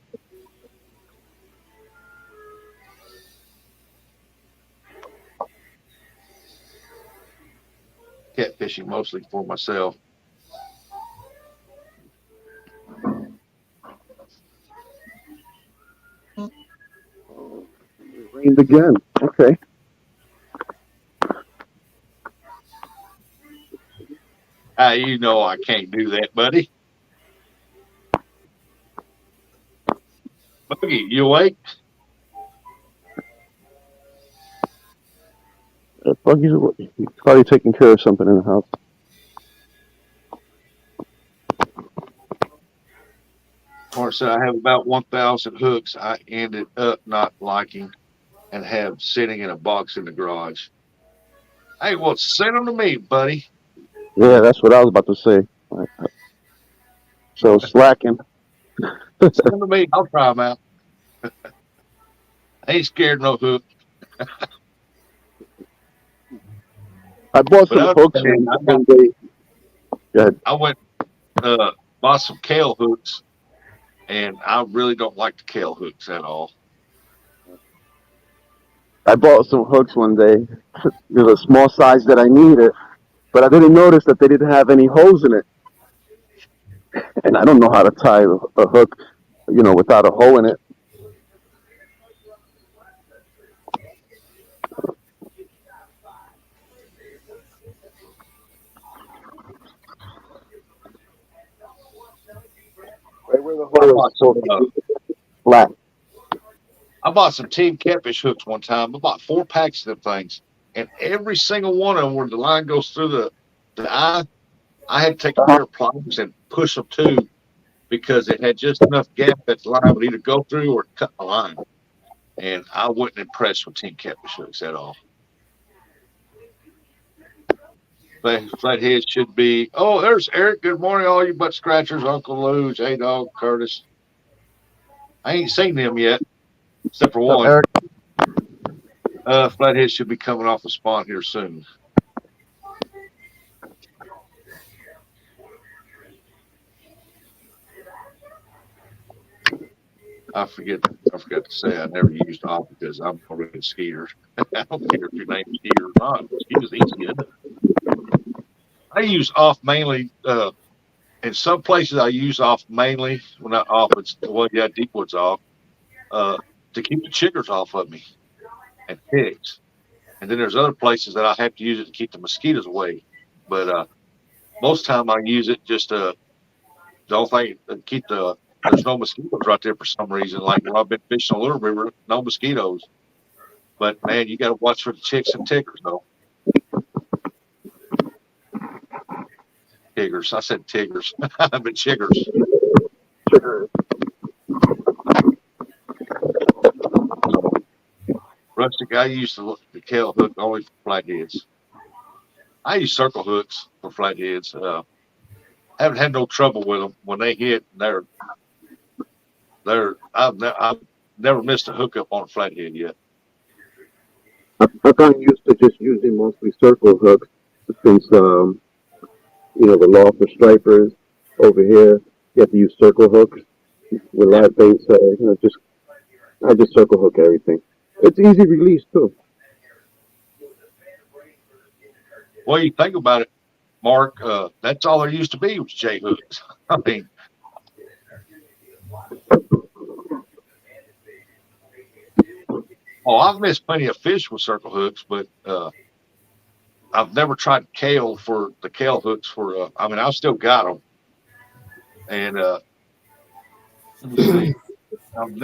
Catfishing mostly for myself. It rained again. Okay. You know I can't do that, buddy. Boogie, you awake? Buggy's he's probably taking care of something in the house. Or so I have about 1,000 hooks I ended up not liking and have sitting in a box in the garage. Hey, well, send them to me, buddy. Yeah, that's what I was about to say. So slacking. Send them to me. I'll try them out. I ain't scared no hook. I bought But some other hooks than that, one day. Go ahead. I went bought some kale hooks, and I really don't like the kale hooks at all. I bought some hooks one day. There's a small size that I needed, but I didn't notice that they didn't have any holes in it. And I don't know how to tie a hook, without a hole in it. Right where the I hole bought is some. supposed to be flat. I bought some team catfish hooks one time. I bought 4 packs of them things, and every single one of them, where the line goes through the eye, I had to take a Uh-huh. pair of pliers and push them to because it had just enough gap that the line would either go through or cut the line. And I wasn't impressed with team catfish hooks at all. Flathead should be. Oh, there's Eric. Good morning, all you butt scratchers. Uncle Lou, J Dog, Curtis. I ain't seen them yet, except for What's up, one. Eric? Flathead should be coming off the spawn here soon. I forgot to say I never used off because I'm already a skier. I don't care if your name's skier or not. Ski is easy, isn't it? I use off mainly. In some places, I use off mainly. Well, not off. It's well, yeah, Deepwood's off. Uh, to keep the chiggers off of me and pigs. And then there's other places that I have to use it to keep the mosquitoes away. But most time I use it just the only thing to keep the there's no mosquitoes right there for some reason. Like where I've been fishing a little river, no mosquitoes. But man, you got to watch for the chicks and tiggers though. Tiggers, I said tiggers, but chiggers. So rustic, I use the tail hook only for flatheads. I use circle hooks for flatheads. Haven't had no trouble with them when they hit. I've never missed a hookup on a flathead yet. I got used to just using mostly circle hooks since the law for stripers over here. You have to use circle hooks with a Yeah. lot of things. So just I just circle hook everything. It's easy release too. Well, you think about it, Mark. That's all there used to be was J hooks. I mean, oh, I've missed plenty of fish with circle hooks, but I've never tried kale for the kale hooks for. I mean, I still got them, and let me see. I've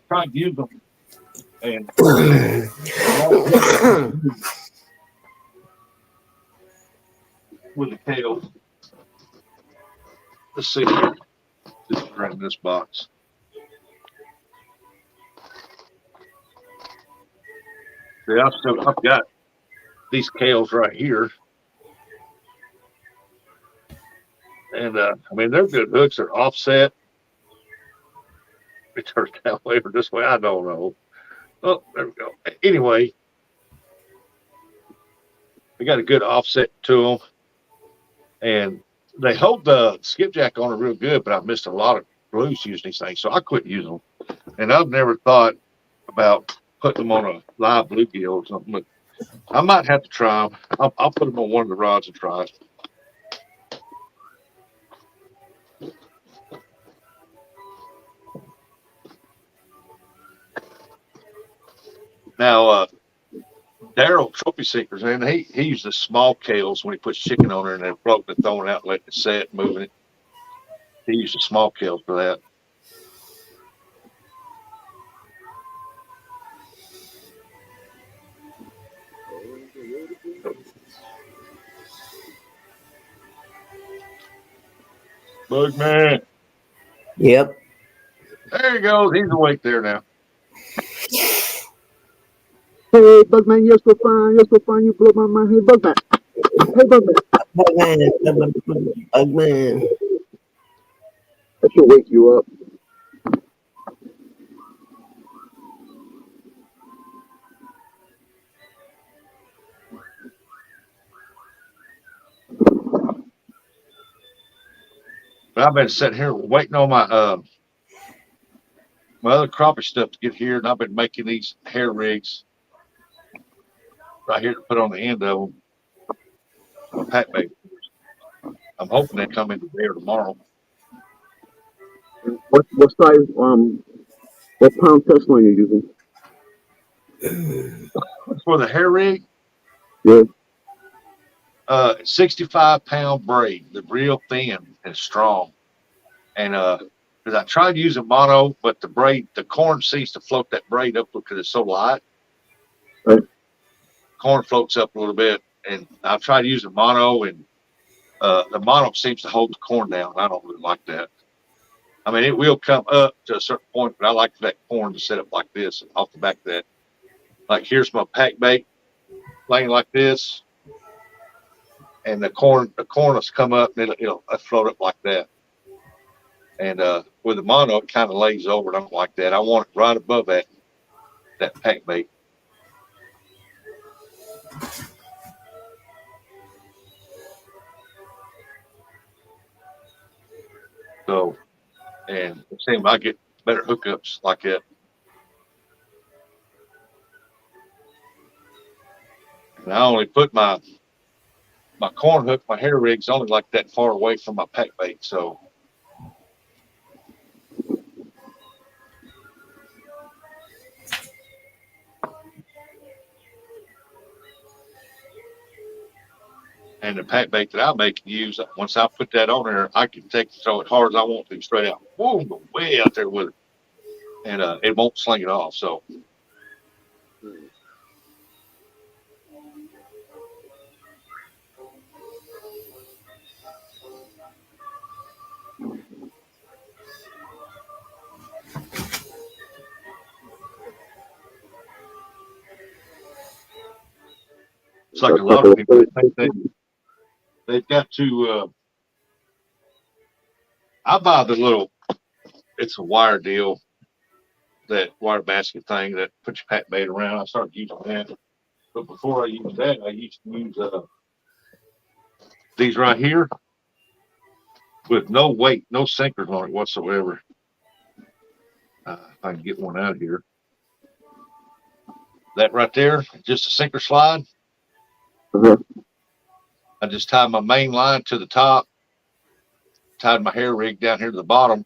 tried to use them, and I won't hit with the kale. Let's see. Just grab this box. See, I've got these kales right here, and I mean they're good hooks. They're offset. It turns that way or this way. I don't know. Oh, there we go. Anyway, they got a good offset to them, and they hold the skipjack on it real good. But I missed a lot of blues using these things, so I quit using them. And I've never thought about putting them on a live bluegill or something. But I might have to try them. I'll put them on one of the rods and try it. Now, Daryl Trophy Seekers, and he uses small kales when he puts chicken on there and they're floating and throwing it out, letting it set, moving it. He uses small kales for that. Bugman, Yep. there he goes. He's awake there now. Hey, Bugman, you're so fine. You're so fine. You blow my mind. Hey, Bugman. Hey, Bugman. Bugman. I should wake you up. But I've been sitting here waiting on my other crappie stuff to get here, and I've been making these hair rigs right here to put on the end of them. My pack bait. I'm hoping they come in today or tomorrow. What size what pound test line you using? For the hair rig, Yeah. 65-pound braid, the real thin and strong. And because I tried using mono, but the corn seems to float that braid up because it's so light. Right. Corn floats up a little bit, and I've tried using mono, and the mono seems to hold the corn down. I don't really like that. I mean, it will come up to a certain point, but I like that corn to set up like this off the back of that. Like here's my pack bait laying like this, and the corn will come up and it'll float up like that. And with the mono, it kind of lays over. I don't like that. I want it right above that pack bait. So, and it seems I get better hookups like that. And I only put my corn hook, my hair rig's only like that far away from my pack bait. So And the pack bait that I make and use, once I put that on there, I can throw it hard as I want to, straight out, boom, go way out there with it, and it won't sling it off. So it's like a lot of people think they've got to. I buy the little, it's a wire deal, that wire basket thing that puts your pack bait around. I started using that, but before I used that, I used to use these right here with no weight, no sinkers on it whatsoever. If I can get one out here, that right there, just a sinker slide. I just tied my main line to the top, tied my hair rig down here to the bottom,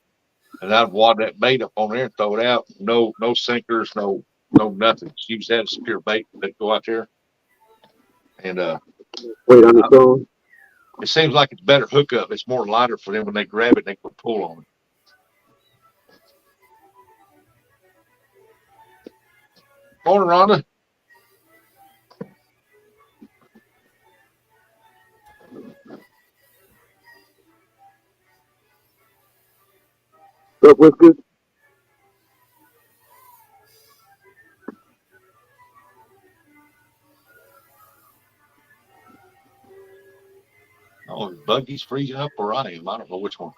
and I'd wad that bait up on there and throw it out. No sinkers, no nothing. Just use that as pure bait that go out there. And Wait on the phone. it seems like it's better hookup. It's more lighter for them when they grab it. They can pull on it. Morning, Rhonda. Up with good. Oh, the buggy's freezing up where I am. I don't know which one.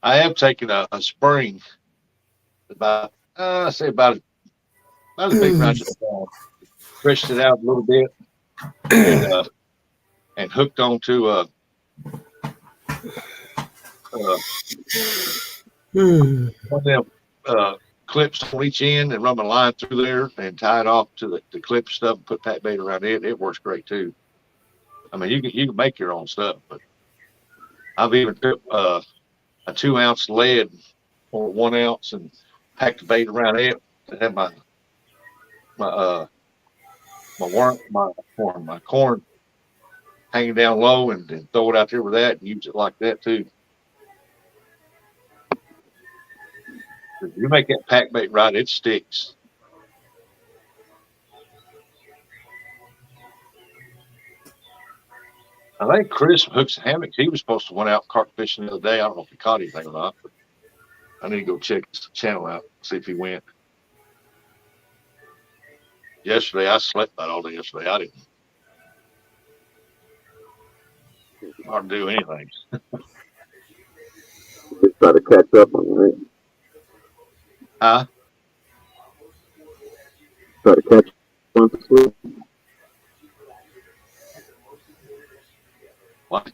I am taking a spring about, I say about as big around your thumb. Stretched it out a little bit and hooked onto one of them clips on each end and run my line through there and tie it off to the clip stuff and put pack bait around it. It works great too. I mean, you can make your own stuff, but I've even took a 2-ounce lead or 1 ounce and packed the bait around it and have my corn hanging down low and throw it out there with that and use it like that too. If you make that pack bait right, it sticks. I think Chris from Hooks and Hammocks, he was supposed to went out carp fishing the other day. I don't know if he caught anything or not, but I need to go check his channel out, see if he went. Yesterday, I slept about all day yesterday. I didn't hardly do anything. Just try to catch up on it. Huh? Try to catch on to sleep. What?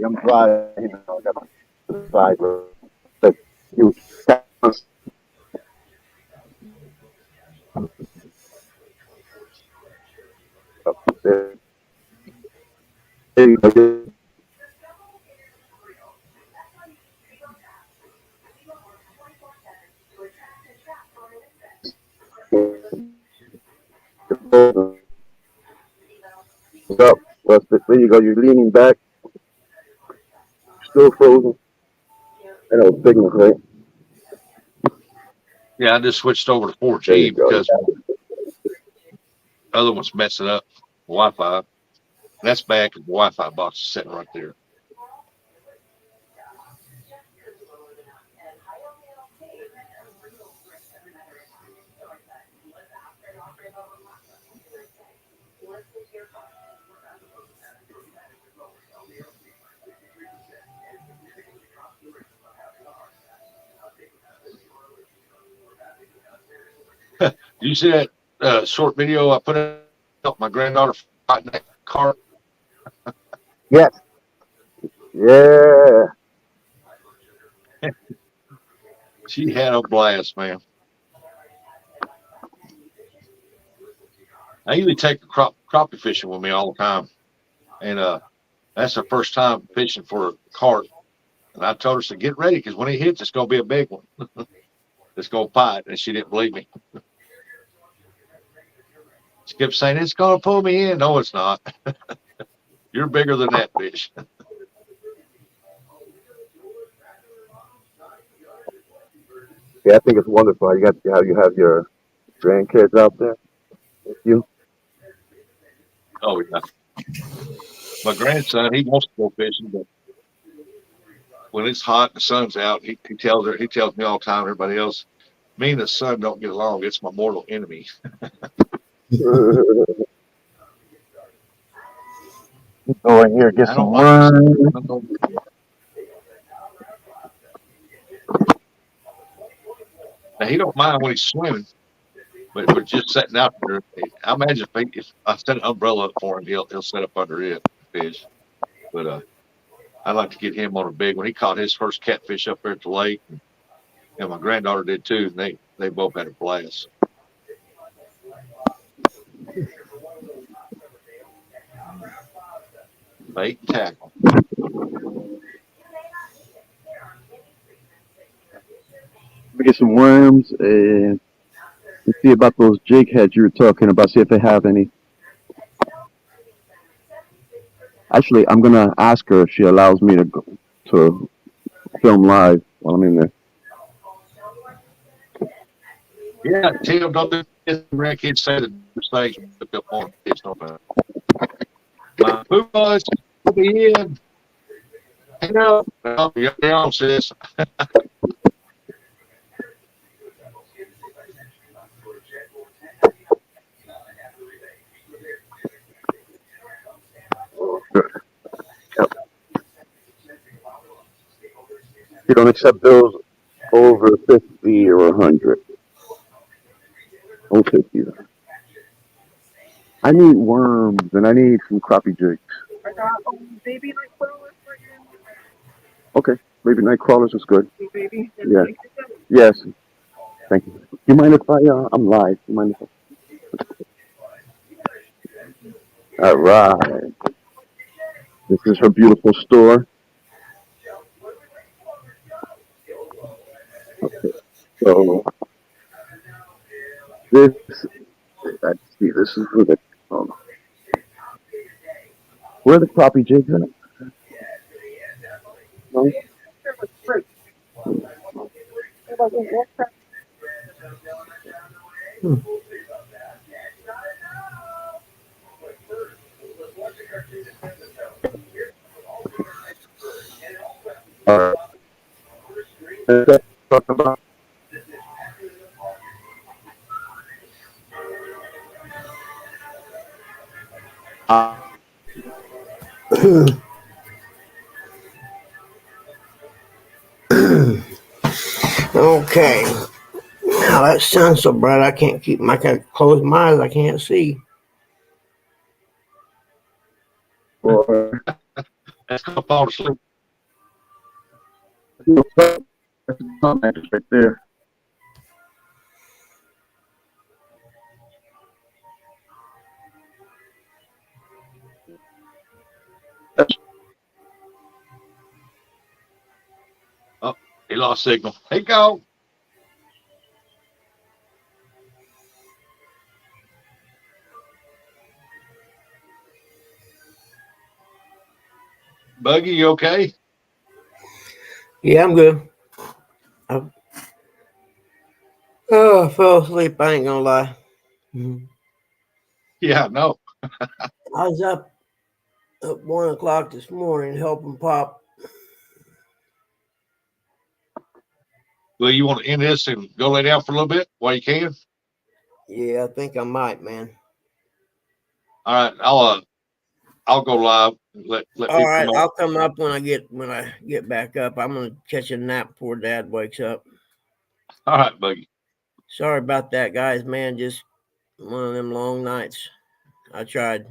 I'm driving. I got the side road. But you up. There you go. You're leaning back. Still frozen. I know signal, right? Yeah, I just switched over to There 4G you go. because the other one's messing up Wi-Fi. And that's bad because the Wi-Fi box is sitting right there. You see that short video I put up? My granddaughter fighting that car. Yes. Yeah. She had a blast, man. I usually take crappie fishing with me all the time, and that's the first time fishing for a carp. And I told her to get ready because when he hits, it's gonna be a big one. It's gonna fight, and she didn't believe me. She kept saying it's gonna pull me in. No, it's not. You're bigger than that fish. Yeah, I think it's wonderful. You have your grandkids out there with you. Oh yeah, my grandson he wants to go fishing, but when it's hot and the sun's out, he tells me all the time. Everybody else, me and the sun don't get along. It's my mortal enemy. Go in here, get I don't some like the worms. sun. Now he don't mind when he's swimming, but just sitting out there. I imagine if I set an umbrella up for him, he'll set up under it fish. But I'd like to get him on a big one. He caught his first catfish up there at the lake, and my granddaughter did too. And they both had a blast. Bait and tackle. Let me get some worms and see about those jig heads you were talking about. See if they have any. Actually, I'm gonna ask her if she allows me to film live while I'm in there. Yeah, Tim, don't do this. Grandkids say the mistakes look up on kids. Don't matter. My food was will be in. Hang up. Oh, you're on, sis. Yep. You don't accept bills over 50 or 100. Oh, 50. I need worms and I need some crappie jigs. Okay, maybe night crawlers is good. Yeah. Yes. Thank you. You mind if I'm live? You mind if All right. This is her beautiful store. So this, let's see, this is for the, um, where are the crappie jigs at? No? All right. Talk about. Okay. Now that sun's so bright I can't keep my I can close my eyes. I can't see. Or That's gonna fall asleep. right there. Oh, he lost signal. Hey, go. Buggy, you okay? Yeah, I'm good. I, I fell asleep. I ain't gonna lie. Mhm. Yeah, no. I was up at 1 o'clock this morning helping Pop. Well, you want to end this and go lay down for a little bit while you can? Yeah, I think I might, man. All right, I'll go live. And let All people come right, on. I'll come up when I get back up. I'm gonna catch a nap before Dad wakes up. All right, Buggy. Sorry about that, guys. Man, just one of them long nights. I tried.